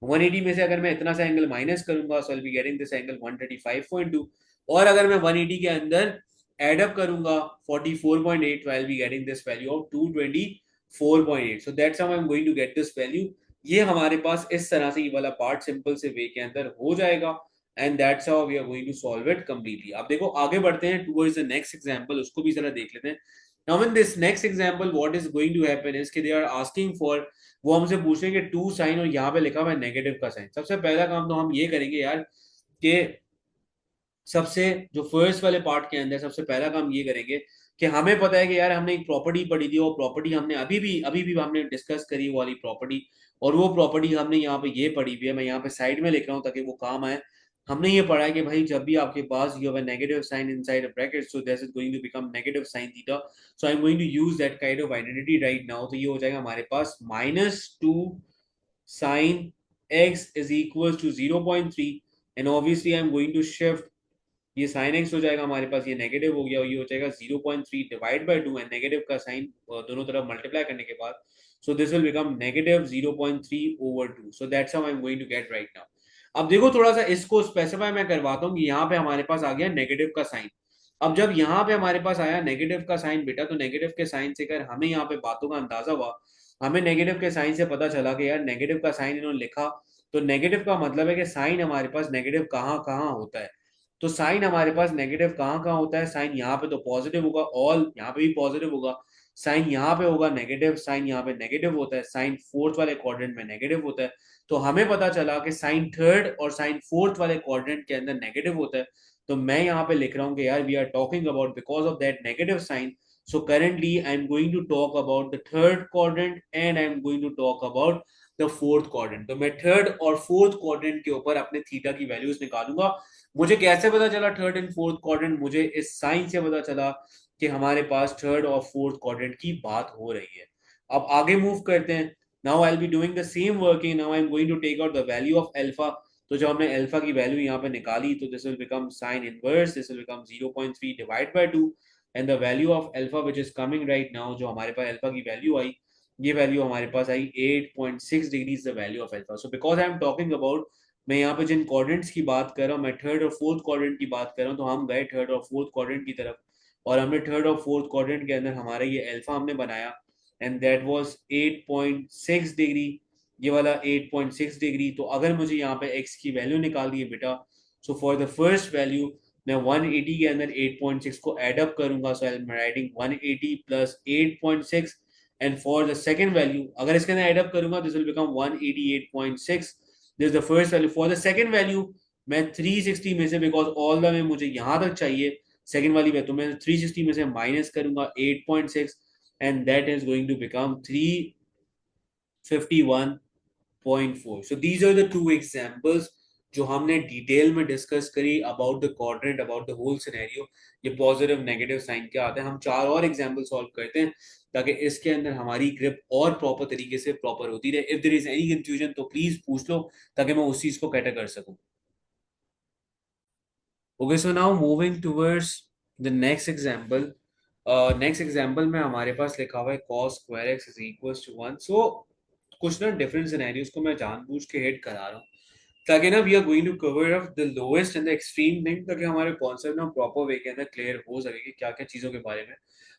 180 में से अगर मैं इतना सा एंगल माइनस करूंगा, सो I will be getting this angle 135.2। और अगर मैं 180 के अंदर एड अप करूंगा 44.8, तो I will be getting this value of 224.8। So that's how I am going to get this value. ये हमारे पास इस तरह से ये वाला पार्ट सिंपल से वे के अंदर हो जाएगा। And that's how we are going to solve it completely. अब देखो आगे बढ़ते हैं टुवर्ड्स द नेक्स्ट एग्जांपल, उसको भी जरा देख लेते हैं. Now in this next example what is going to happen is कि दे आर आस्किंग फॉर, वो हमसे पूछ रहे हैं कि टू साइन और यहाँ पे लिखा हुआ है नेगेटिव का साइन. सबसे पहला काम तो हम ये करेंगे यार कि सबसे जो फर्स्ट वाले पार्ट के अंदर सबसे पहला काम ये करेंगे कि हमें पता है कि यार हमने एक प्रॉपर्टी पढ़ी थी, वो प्रॉपर्टी हमने अभी भी हमने डिस्कस करी वो वाली प्रॉपर्टी, और वो प्रॉपर्टी हमने यहाँ पे ये पढ़ी हुई है. मैं यहाँ पे साइड में लिख रहा हूँ ताकि वो काम आए. हमने ये पढ़ा है कि भाई जब भी आपके पास you have a negative sign inside a bracket, so this is going to become negative sign theta. So I am going to use that kind of identity right now. तो ये हो जाएगा हमारे पास -2 sine x is equal to 0.3, and obviously I am going to shift, ये साइन एक्स हो जाएगा हमारे पास, ये नेगेटिव हो गया, और ये हो जाएगा 0.3 डिवाइड बाय 2, एंड नेगेटिव का साइन दोनों तरफ मल्टीप्लाई करने के बाद, so this will become negative 0.3/2. So that's how I am going to get right now. अब देखो थोड़ा सा इसको स्पेसिफाई मैं करवाता हूँ कि यहाँ पे हमारे पास आ गया नेगेटिव का साइन. अब जब यहाँ पे हमारे पास आया नेगेटिव का साइन बेटा, तो नेगेटिव के साइन से कर हमें यहाँ पे बातों का अंदाजा हुआ. हमें नेगेटिव के साइन से पता चला कि यार नेगेटिव का साइन इन्होंने लिखा, तो नेगेटिव का मतलब है कि साइन हमारे पास नेगेटिव कहाँ कहाँ होता है. तो साइन हमारे पास नेगेटिव कहाँ कहाँ होता है, साइन यहाँ पे तो पॉजिटिव होगा, ऑल यहाँ पे भी पॉजिटिव होगा. साइन यहाँ पे होगा नेगेटिव, साइन यहाँ पे नेगेटिव होता है, साइन फोर्थ वाले क्वाड्रेंट में नेगेटिव होता है. तो हमें पता चला कि साइन थर्ड और साइन फोर्थ वाले क्वाड्रेंट के अंदर नेगेटिव होता है. तो मैं यहाँ पे लिख रहा हूँ कि यार we are talking about because of that negative sign. So currently I am going to talk about the third quadrant and I am going to talk about the fourth quadrant. तो मैं थर्ड और फोर्थ क्वाड्रेंट के ऊपर अपने थीटा की वैल्यूज निकालूंगा. मुझे कैसे पता चला थर्ड एंड फोर्थ क्वाड्रेंट, मुझे इस साइन से पता चला कि हमारे पास थर्ड और फोर्थ क्वाड्रेंट की बात हो रही है. अब आगे मूव करते हैं. Now I will be doing the same working. Now I am going to take out the value of alpha. तो जब हमने अल्फा की वैल्यू यहाँ पे निकाली, तो this will become sine inverse, this will become 0.3 divide by 2, and the value of alpha which is coming right now, जो हमारे पास अल्फा की वैल्यू आई, ये वैल्यू हमारे पास आई 8.6 degree is the value of alpha. So because I am talking about, मैं यहाँ पे जिन क्वाड्रेंट्स की बात कर रहा हूँ, मैं थर्ड और फोर्थ क्वाड्रेंट की बात कर रहा हूँ, तो हम गए थर्ड और फोर्थ क्वाड्रेंट की तरफ, और हमने थर्ड और फोर्थ क्वाड्रेंट के अंदर हमारा ये अल्फा हमने बनाया, एंड दैट वाज 8.6 डिग्री, ये वाला 8.6 डिग्री. तो अगर मुझे यहाँ पे x की वैल्यू निकालनी है बेटा, so for the first value मैं 180 के अंदर 8.6 को एड अप करूंगा, सो I am writing 180 plus 8.6, and for the second value अगर इसके अंदर एड अप करूंगा, this will become 188.6. This the first value. For the second value मैं 360 में से, बिकॉज ऑल द वे मुझे यहां तक चाहिए सेकंड वाली वैल्यू, तो मैं 360 में से माइनस करूंगा 8.6, and that is going to become 351.4. So these are the two examples जो हमने डिटेल में डिस्कस करी about the quadrant, about the whole scenario. ये पॉजिटिव नेगेटिव साइन क्या आता है, हम चार और एग्जांपल सॉल्व करते हैं ताकि इसके अंदर हमारी ग्रिप और प्रॉपर तरीके से प्रॉपर होती रहे. If there is any confusion तो प्लीज पूछ लो ताकि मैं उस चीज को कैटर कर सकूं. Okay, so now moving towards the next example. Next example में हमारे पास लिखा हुआ है cos square x is equals to 1. सो कुछ ना डिफरेंट सिनेरियोज को मैं जानबूझ के हिट करा रहा हूँ ताकि ना we are going to cover up the lowest and the extreme thing, ताकि हमारे कॉन्सेप्ट ना प्रॉपर वे के अंदर क्लियर हो सके कि क्या क्या चीजों के बारे में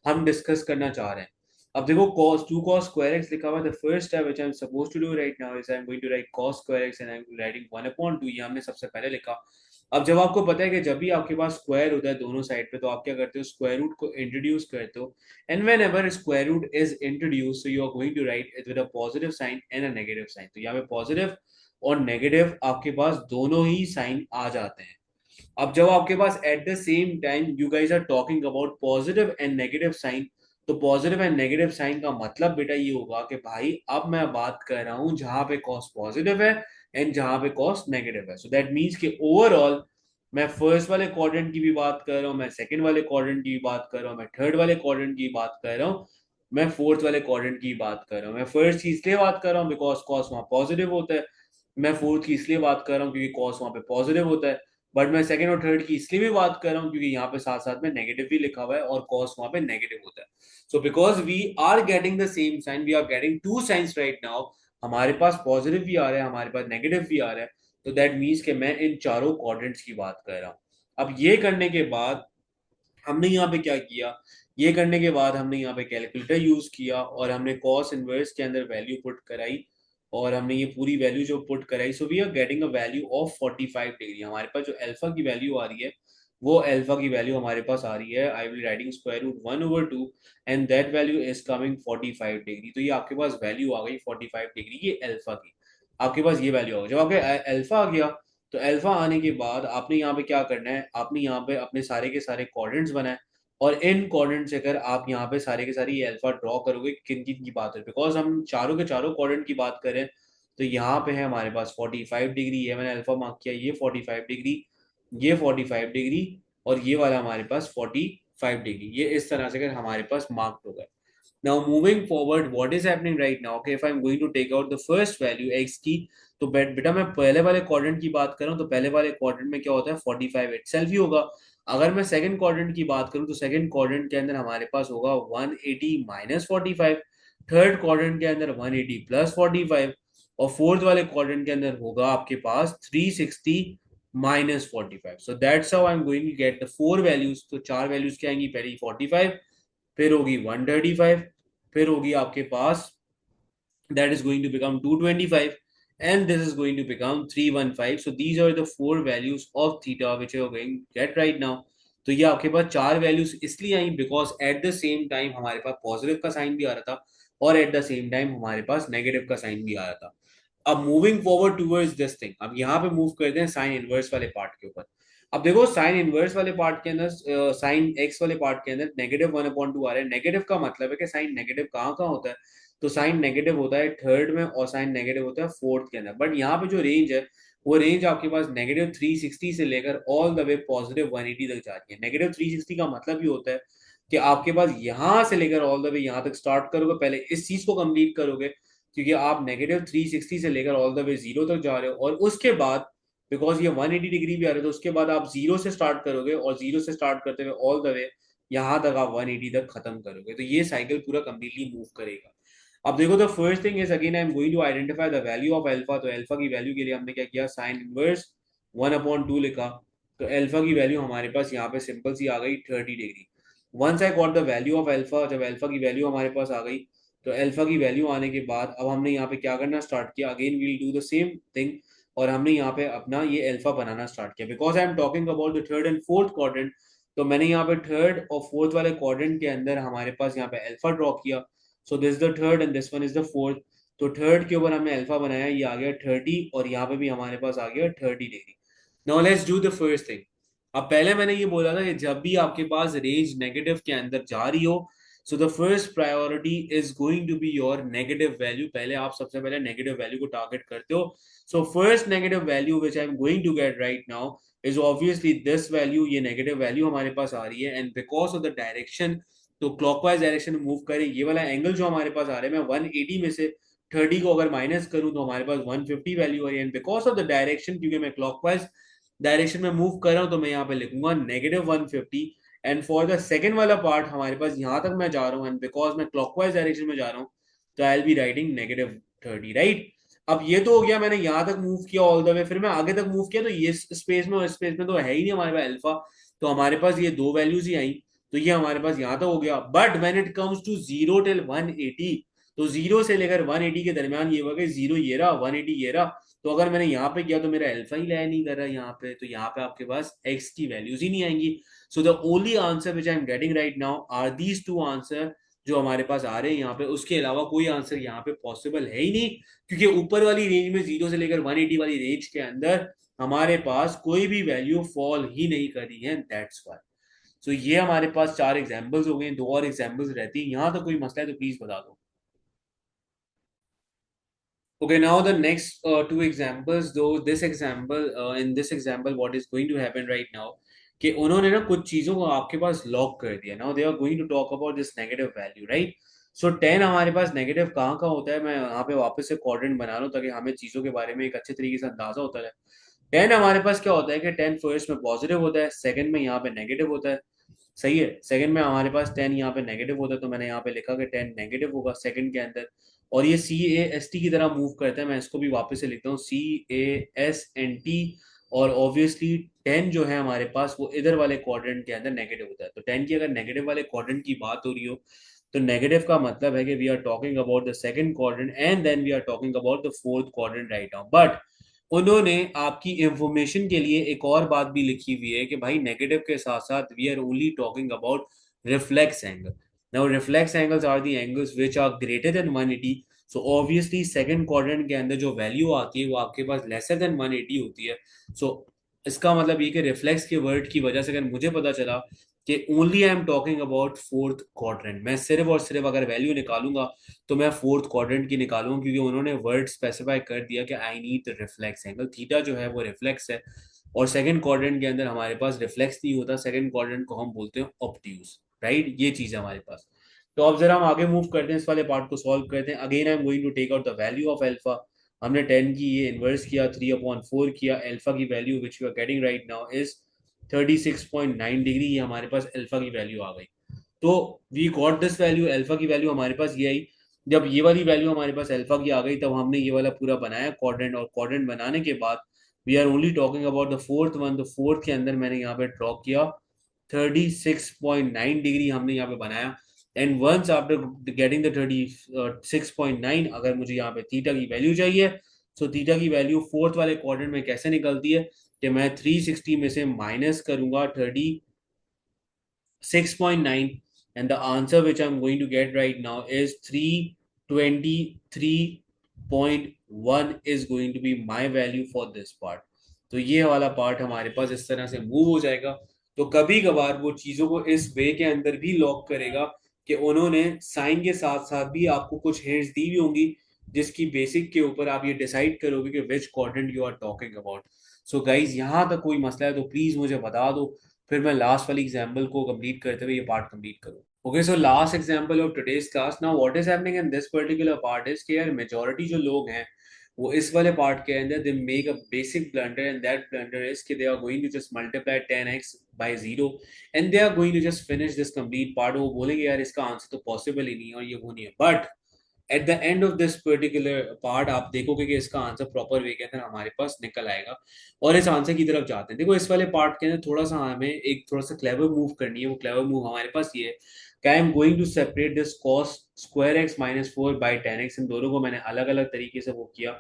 हम डिस्कस करना चाह रहे हैं. अब देखो cos square x लिखा हुआ है. The first step which I am supposed to do right now is I am going to write cos square x and I am writing 1/2, ये हमने सबसे पहले लिखा. अब जब आपको पता है कि जब भी आपके पास स्क्वायर होता है दोनों साइड पे, तो आप क्या करते हो, स्क्वायर रूट को इंट्रोड्यूस करते हो, and whenever square root is introduce, so you are going to write it with a positive sign and a negative sign. तो यहाँ पे पॉजिटिव और नेगेटिव आपके पास दोनों ही साइन आ जाते हैं. अब जब आपके पास at the same time you guys are talking about positive and negative sign, तो पॉजिटिव एंड नेगेटिव साइन का मतलब बेटा ये होगा कि भाई अब मैं बात कर रहा हूं जहां पे कॉस पॉजिटिव है एंड जहां पे कॉस नेगेटिव है. सो दैट मीन्स कि ओवरऑल मैं फर्स्ट वाले क्वाड्रेंट की भी बात कर रहा हूँ, मैं सेकंड वाले क्वाड्रेंट की भी बात कर रहा हूँ, मैं थर्ड वाले क्वाड्रेंट की बात कर रहा हूँ, मैं फोर्थ वाले क्वाड्रेंट की बात कर रहा हूँ. मैं फर्स्ट की इसलिए बात कर रहा हूँ बिकॉज कॉस वहां पॉजिटिव होता है. मैं फोर्थ की इसलिए बात कर रहा हूँ क्योंकि कॉस वहां पे पॉजिटिव होता है. बट मैं सेकंड और थर्ड की इसलिए भी बात कर रहा हूँ क्योंकि यहाँ पे साथ साथ में नेगेटिव भी लिखा हुआ है और कॉस वहां पे नेगेटिव होता है. So because we are getting the same sign, we are getting two signs right now, हमारे पास पॉजिटिव भी आ रहा है, हमारे पास नेगेटिव भी आ रहा है. तो दैट मीन्स कि मैं इन चारों क्वाड्रेंट्स की बात कर रहा हूँ. अब ये करने के बाद हमने यहाँ पे क्या किया, ये करने के बाद हमने यहाँ पे कैलकुलेटर यूज किया और हमने कॉस इनवर्स के अंदर वैल्यू पुट कराई और हमने ये पूरी वैल्यू जो पुट कराई, so we are getting a value of 45 degree. हमारे पास जो अल्फा की वैल्यू आ रही है वो अल्फा की वैल्यू हमारे पास आ रही है, I will writing square root 1/2 and that value is coming 45 degree. तो ये आपके पास वैल्यू आ गई 45 डिग्री ये अल्फा की, आपके पास ये वैल्यू आ गई। जब आपके अल्फा आ गया तो अल्फा आने के बाद आपने यहाँ पे क्या करना है, आपने यहाँ पे अपने सारे के सारे कोऑर्डिनेट्स बनाए और इन कोऑर्डिनेट से अगर आप यहाँ पे सारे के सारे ये अल्फा ड्रॉ करोगे किन किन की बात है, बिकॉज हम चारों के चारों कोऑर्डिनेट की बात करें तो यहाँ पे है हमारे पास 45 डिग्री, ये मैंने अल्फा मार्क किया, ये 45 डिग्री, ये 45 डिग्री और ये वाला हमारे पास 45 डिग्री, ये इस तरह से अगर हमारे पास मार्क होगा। Now moving forward, what is happening right now? Okay, if I'm going to take out the first value x की, तो बेटा मैं पहले वाले क्वाड्रेंट की बात करूं तो पहले वाले क्वाड्रेंट में क्या होता है 45 इटसेल्फ ही होगा। अगर मैं सेकंड क्वाड्रेंट की बात करूं तो सेकंड क्वाड्रेंट के अंदर हमारे पास होगा 180 माइनस 45, थर्ड क्वाड्रेंट के अंदर 180 प्लस 45 और फोर्थ वाले क्वाड्रेंट के अंदर होगा आपके पास 360 minus 45। So that's how I am going to get the four values. तो चार वैल्यूज क्या आएंगी, पहली 45, फिर होगी 135, फिर होगी आपके पास that is going to become 225 and this is going to become 315. So these are the four values of theta which you are going to get right now. तो ये आपके पास चार वैल्यूज इसलिए I because at the same time हमारे पास पॉजिटिव का साइन भी आ रहा था और एट द सेम टाइम हमारे पास नेगेटिव का साइन भी आ रहा था। अब moving forward towards this thing, अब यहाँ पे मूव करते हैं साइन इनवर्स वाले पार्ट के ऊपर। अब देखो साइन इनवर्स वाले पार्ट के अंदर साइन एक्स वाले पार्ट के अंदर -1/2 आ रहा है। नेगेटिव का मतलब है कि साइन नेगेटिव कहाँ कहाँ होता है, तो साइन नेगेटिव होता है थर्ड में और साइन नेगेटिव होता है फोर्थ के अंदर। बट यहाँ पे जो रेंज है वो रेंज आपके पास -360 से लेकर ऑल द वे +180 तक जा रही है। -360 का मतलब ये होता है कि आपके पास यहाँ से लेकर ऑल द वे यहाँ तक स्टार्ट करोगे, पहले इस चीज को कंप्लीट करोगे क्योंकि आप -360 से लेकर ऑल द वे जीरो तक जा रहे हो और उसके बाद बिकॉज ये 180 डिग्री भी आ रहे हो तो उसके बाद आप जीरो से स्टार्ट करोगे और जीरो से स्टार्ट करते हुए ऑल द वे यहाँ तक आप 180 तक खत्म करोगे। तो ये साइकिल पूरा कंप्लीटली मूव करेगा। अब देखो the first thing is again I am going to identify the value of alpha. तो अल्फा की वैल्यू के लिए हमने क्या किया, साइन इनवर्स 1/2 लिखा। तो अल्फा की वैल्यू हमारे पास यहाँ पे सिंपल सी आ गई 30 degree. Once I got the value of alpha, जब अल्फा की वैल्यू हमारे पास आ गई तो अल्फा की वैल्यू आने के बाद अब हमने यहाँ पे क्या करना स्टार्ट किया, again we'll do the same thing और हमने यहाँ पे अपना ये अल्फा बनाना स्टार्ट किया because I am talking about the third and fourth quadrant. तो मैंने यहाँ पे थर्ड और फोर्थ वाले क्वाड्रेंट के अंदर हमारे पास यहाँ पे अल्फा ड्रॉ किया। So this the third and this one is the fourth. तो थर्ड के ऊपर हमने अल्फा बनाया, ये आ गया 30 और यहाँ पे भी हमारे पास आ गया 30 degree. Now let's do the first thing. अब पहले मैंने ये बोला था कि जब भी आपके पास रेंज नेगेटिव के अंदर जा रही हो so the first priority is going to be your negative value. पहले आप सबसे पहले नेगेटिव वैल्यू को टारगेट करते हो। So first negative value which I am going to get right now is obviously this value. ये नेगेटिव वैल्यू हमारे पास आ रही है and because of the direction, तो क्लॉकवाइज डायरेक्शन में मूव करें, ये वाला एंगल जो हमारे पास आ रहा है मैं 180 में से 30 को अगर माइनस करूं तो हमारे पास 150 वैल्यू आ रही है and because of the direction, क्योंकि मैं क्लॉकवाइज डायरेक्शन में मूव कर रहा हूं तो मैं यहाँ पे लिखूंगा -150 एंड फॉर द सेकंड वाला पार्ट हमारे पास यहाँ तक मैं जा रहा हूँ एंड बिकॉज मैं क्लॉकवाइज डायरेक्शन में जा रहा हूँ तो I will be writing -30 right. अब ये तो हो गया, मैंने यहाँ तक मूव किया ऑल द वे, फिर मैं आगे तक मूव किया तो ये स्पेस में और स्पेस में तो है ही नहीं हमारे पास अल्फा, तो हमारे पास ये दो वैल्यूज ही आई। तो ये हमारे पास यहाँ तक हो गया। But when it comes to 0 till 180, तो 0 से लेकर 180 के दरमियान ये होगा, 0 ये रहा 180 ये रहा। तो अगर मैंने यहाँ पे किया तो मेरा अल्फा ही लाया नहीं कर रहा यहाँ पे, तो यहाँ पे आपके पास एक्स की वैल्यूज ही नहीं आएंगी। So the only answer which I am getting right now are these two answer जो हमारे पास आ रहे हैं यहाँ पे, उसके अलावा कोई आंसर यहाँ पे पॉसिबल है ही नहीं क्योंकि ऊपर वाली रेंज में 0 से लेकर 180 वाली रेंज के अंदर हमारे पास कोई भी वैल्यू फॉल ही नहीं कर रही है, दैट्स व्हाई। सो ये हमारे पास चार एग्जांपल्स हो गए, दो और एग्जांपल्स रहती हैं। यहाँ तो कोई मसला है तो प्लीज बता दो। Okay, now the next two examples, though this example, in this example, what is going to happen right now, कि उन्होंने ना कुछ चीजों को आपके पास लॉक कर दिया। Now they are going to talk about this negative value, right. So 10 हमारे पास नेगेटिव कहाँ कहाँ होता है, मैं यहाँ पे वापस से क्वाड्रेंट बना रहा हूँ ताकि हमें चीजों के बारे में एक अच्छे तरीके से अंदाजा होता है। 10 हमारे पास क्या होता है कि 10 फर्स्ट में पॉजिटिव होता है, सेकंड में यहाँ पे नेगेटिव होता है। सही है, सेकंड में हमारे पास 10 यहाँ पे नेगेटिव होता है तो मैंने यहाँ पे लिखा कि 10 नेगेटिव होगा सेकंड के अंदर। और ये CAST की तरह मूव करता है, मैं इसको भी वापस से लिखता हूँ CASNT। और ऑब्वियसली 10 जो है हमारे पास वो इधर वाले क्वाड्रेंट के अंदर नेगेटिव होता है। तो 10 की अगर नेगेटिव वाले क्वाड्रेंट की बात हो रही हो तो नेगेटिव का मतलब है कि we are talking about the second quadrant and then we are talking about the fourth quadrant right now. But उन्होंने आपकी इंफॉर्मेशन के लिए एक और बात भी लिखी हुई है कि भाई नेगेटिव के साथ साथ we are only talking about reflex angle. Now reflex angles are the angles which are greater than 180। So obviously second quadrant के अंदर जो वैल्यू आती है वो आपके पास लेसर देन 180 होती है। सो इसका मतलब ये कि रिफ्लेक्स के वर्ड की वजह से अगर मुझे पता चला कि only I am talking about fourth quadrant, मैं सिर्फ और सिर्फ अगर वैल्यू निकालूंगा तो मैं फोर्थ क्वाड्रेंट की निकालूंगा, क्योंकि उन्होंने वर्ड स्पेसिफाई कर दिया कि I need reflex angle. Theta जो है वो रिफ्लेक्स है, और सेकंड क्वाड्रेंट के अंदर हमारे पास रिफ्लेक्स नहीं होता, सेकंड क्वाड्रेंट को हम बोलते हैं ऑब्ट्यूज। राइट, ये चीज है हमारे पास। तो अब जरा हम आगे मूव करते हैं, इस वाले पार्ट को सॉल्व करते हैं। Again I am going to take out the value of alpha. हमने 10 की ये इन्वर्स किया, 3/4 किया। एल्फा की value which we are getting right now is 36.9 degree. ये हमारे पास अल्फा की वैल्यू आ गई। तो we got this value, alpha की वैल्यू हमारे पास ये आई। जब ये वाली वैल्यू हमारे पास अल्फा की आ गई तब हमने ये वाला पूरा बनाया क्वाड्रेंट, और क्वाड्रेंट बनाने के बाद we are only talking about the fourth one. तो फोर्थ के अंदर मैंने यहाँ पे ड्रॉ किया 36.9 डिग्री हमने यहाँ पे बनाया। And once after getting the 36.9, अगर मुझे यहाँ पे थीटा की वैल्यू चाहिए, तो थीटा की वैल्यू फोर्थ वाले क्वाड्रेंट में कैसे निकलती है कि मैं 360 में से माइनस करूंगा 36.9, and the answer which I'm going to get right now is 323.1 is going to be my value for this part। तो ये वाला पार्ट हमारे पास इस तरह से मूव हो जाएगा। तो कभी कभार वो चीजों को इस वे के अंदर भी लॉक करेगा कि उन्होंने साइन के साथ साथ भी आपको कुछ हिंट्स दी हुई होंगी, जिसकी बेसिक के ऊपर आप ये डिसाइड करोगे कि which quadrant you are talking about. So guys, यहाँ तक कोई मसला है तो प्लीज मुझे बता दो, फिर मैं लास्ट वाली एग्जांपल को कंप्लीट करते हुए ये पार्ट कंप्लीट करूँ। Okay, so last example of today's class. Now what is happening in this particular part is कि यार मेजॉरिटी जो लोग हैं वो इस वाले पार्ट के अंदर they make a basic blunder, and that blunder is कि they are going to just multiply 10x by 0 and they are going to just finish this complete part. वो बोलेंगे यार इसका आंसर तो पॉसिबल ही नहीं है और ये वो नहीं है। But at the end of this particular part आप देखोगे कि इसका आंसर प्रॉपर वे के अंदर हमारे पास निकल आएगा और इस आंसर की तरफ जाते हैं। देखो इस वाले पार्ट के अंदर थोड़ा सा हमें एक थोड़ा सा क्लेवर मूव करनी है। वो क्लेवर मूव हमारे पास ये है कि I am going to separate this cos square x minus 4 by 10x। इन दोनों को मैंने अलग अलग तरीके से वो किया।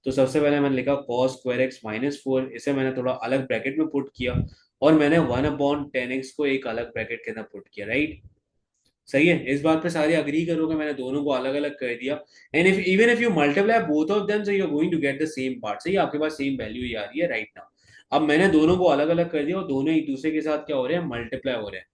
तो सबसे पहले मैंने लिखा कॉस स्क्वायर एक्स माइनस 4, इसे मैंने थोड़ा अलग ब्रैकेट में पुट किया, और मैंने 1/10x को एक अलग ब्रैकेट के अंदर पुट किया। राइट, सही है। इस बात पे सारे अग्री करोगे, मैंने दोनों को अलग अलग कर दिया। And if even if you multiply both of them, so you are going to get the same part. सही है, आपके पास सेम वैल्यू ही आ रही है राइट नाउ। अब मैंने दोनों को अलग अलग कर दिया और दोनों एक दूसरे के साथ क्या हो रहे हैं, मल्टीप्लाई हो रहे हैं।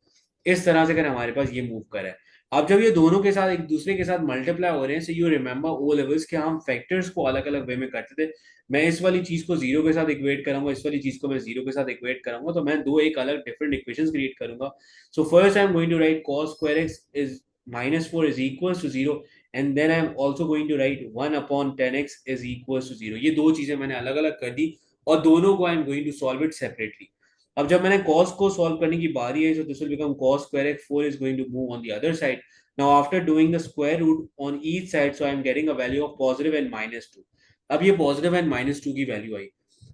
इस तरह से अगर हमारे पास ये मूव करा है, अब जब ये दोनों के साथ एक दूसरे के साथ मल्टीप्लाई हो रहे हैं, so you remember O levels के हम फैक्टर्स को अलग अलग वे में करते थे। मैं इस वाली चीज को जीरो के साथ इक्वेट करूंगा, इस वाली चीज को मैं जीरो के साथ इक्वेट करूंगा, तो मैं दो एक अलग डिफरेंट इक्वेशंस क्रिएट करूंगा। So first I am going to write cos square x is minus 4 is equals to 0, and then I am also going to write 1/10x is equals to 0। ये दो चीजें मैंने अलग अलग कर दी और दोनों को I am going to solve it separately. अब जब मैंने cos को सॉल्व करने की बारी आई, so this will become cos square x 4 is going to move on the other side। Now after doing the square root on each side, so I am getting a value of positive and minus 2। अब ये positive and minus 2 की value I.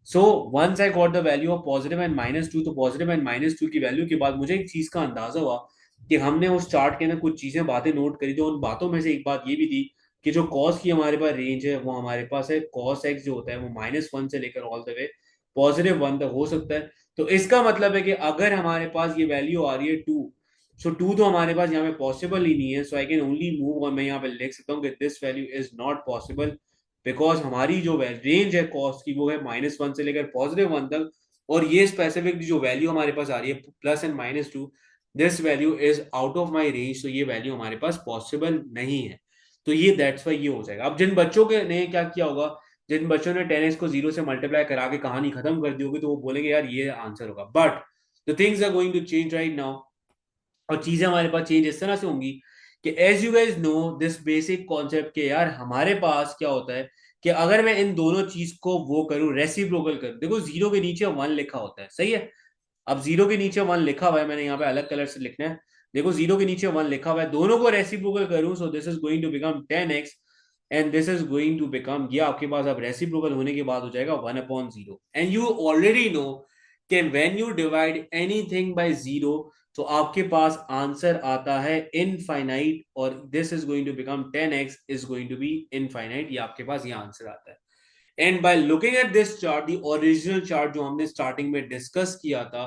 So once I got the value of positive and minus 2, तो positive and minus 2 की वैल्यू के बाद मुझे एक चीज का अंदाजा हुआ कि हमने उस चार्ट के अंदर कुछ चीजें बातें नोट करी थी। उन बातों में से एक बात ये भी थी कि जो cos की हमारे पास रेंज है वो हमारे पास है cos x जो होता है वो -1 से लेकर ऑल द वे +1 तक हो सकता है। तो इसका मतलब है कि अगर हमारे पास ये वैल्यू आ रही है 2, सो 2 तो हमारे पास यहाँ पे पॉसिबल ही नहीं है। So I can only move, और मैं यहाँ पे लिख सकता हूँ कि this value is not possible, because हमारी जो रेंज है कॉस्ट की वो है -1 से लेकर +1 तक, और ये स्पेसिफिक जो वैल्यू हमारे पास आ रही है plus and -2, this value is out of my range. तो ये वैल्यू हमारे पास पॉसिबल नहीं है। तो ये दैट्स वाई ये हो जाएगा। अब जिन बच्चों के ने क्या किया होगा, जिन बच्चों ने 10x को 0 से मल्टीप्लाई करा के कहानी खत्म कर दी होगी, तो वो बोलेंगे यार ये आंसर होगा। But the things are going to change right now, और चीजें हमारे पास चेंज इस तरह से होंगी कि as you guys know this basic concept के यार हमारे पास क्या होता है कि अगर मैं इन दोनों चीज को वो करूं, रेसिप्रोकल करूं, देखो जीरो के नीचे 1 लिखा होता है, सही है। अब जीरो के नीचे 1 लिखा हुआ है, मैंने यहाँ पे अलग कलर से लिखना है। देखो जीरो के नीचे 1 लिखा हुआ है, दोनों को रेसिप्रोकल करूं, so this is going to become 10x, and this is going to become, ये आपके पास अब रेसिप्रोकल होने के बाद हो जाएगा 1/0। एंड यू ऑलरेडी नो कि when you divide anything by zero, तो आपके पास आंसर आता है इनफाइनाइट, और this is going to become 10x is going to be infinite, ये आपके पास ये आंसर आता है। And by looking at this chart, the original chart जो हमने स्टार्टिंग में डिस्कस किया था,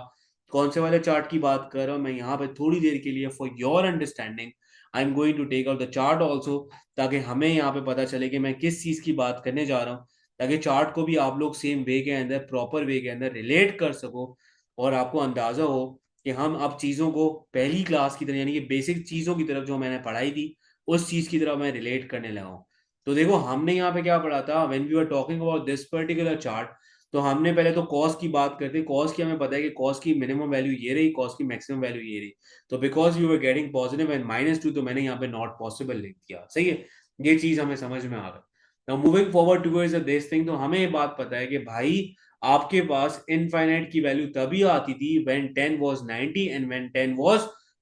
कौन से वाले चार्ट की बात कर रहा हूं मैं यहाँ पे थोड़ी देर के लिए, for your understanding I am going to take out the chart also, ताकि हमें यहाँ पे पता चले कि मैं किस चीज की बात करने जा रहा हूँ, ताकि चार्ट को भी आप लोग सेम वे के अंदर, प्रॉपर वे के अंदर रिलेट कर सको, और आपको अंदाजा हो कि हम अब चीजों को पहली क्लास की तरह, यानी कि बेसिक चीजों की तरफ जो मैंने पढ़ाई थी उस चीज की तरफ मैं रिलेट करने लगा हूँ। तो देखो हमने यहाँ पे क्या पढ़ा था, when we were talking about this particular chart, तो हमने पहले तो कॉस की बात करते, कॉस की हमें पता है कि कॉस की मिनिमम वैल्यू ये रही, कॉस की मैक्सिमम वैल्यू ये रही, तो because you were getting positive and -2, तो मैंने यहाँ पे नॉट पॉसिबल लिख दिया, सही है, ये चीज हमें समझ में आ गई। Now moving forward towards this thing, तो हमें ये बात पता है कि भाई आपके पास इनफाइनाइट की वैल्यू तभी आती थी when 10 was 90 and when 10 was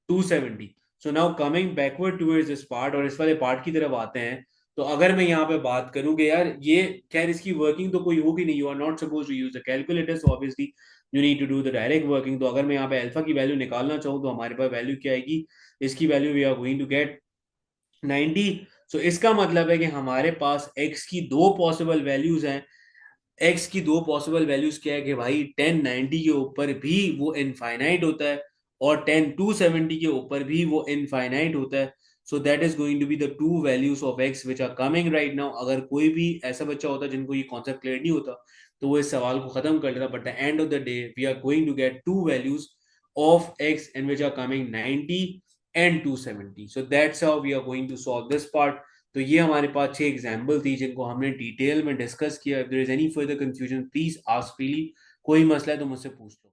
270। So now coming backward towards this part, और इस वाले पार्ट की तरफ आते हैं, तो अगर मैं यहाँ पे बात करूं कि यार ये खैर इसकी वर्किंग तो कोई होगी नहीं, you are not suppose to use the calculator, so obviously you need to do the direct working. तो अगर मैं यहाँ पे अल्फा की वैल्यू निकालना चाहूँ तो हमारे पास वैल्यू क्या आएगी, इसकी value we are going to get 90। So इसका मतलब है कि हमारे पास x की दो पॉसिबल वैल्यूज हैं, एक्स की दो पॉसिबल वैल्यूज क्या है कि भाई 1090 के ऊपर भी वो इनफाइनाइट होता है, और 10270 के ऊपर भी वो इनफाइनाइट होता है। So that is going to be the two values of x which are coming right now. अगर कोई भी ऐसा बच्चा होता जिनको ये कॉन्सेप्ट क्लियर नहीं होता तो वो इस सवाल को खत्म कर लेता, but the end of the day we are going to get two values of x and which are coming 90 and 270। So that's how we are going to solve this part. तो ये हमारे पास 6 एग्जाम्पल थी जिनको हमने डिटेल में डिस्कस किया। If there is any further confusion please ask freely, कोई मसला है तो मुझसे पूछ लो।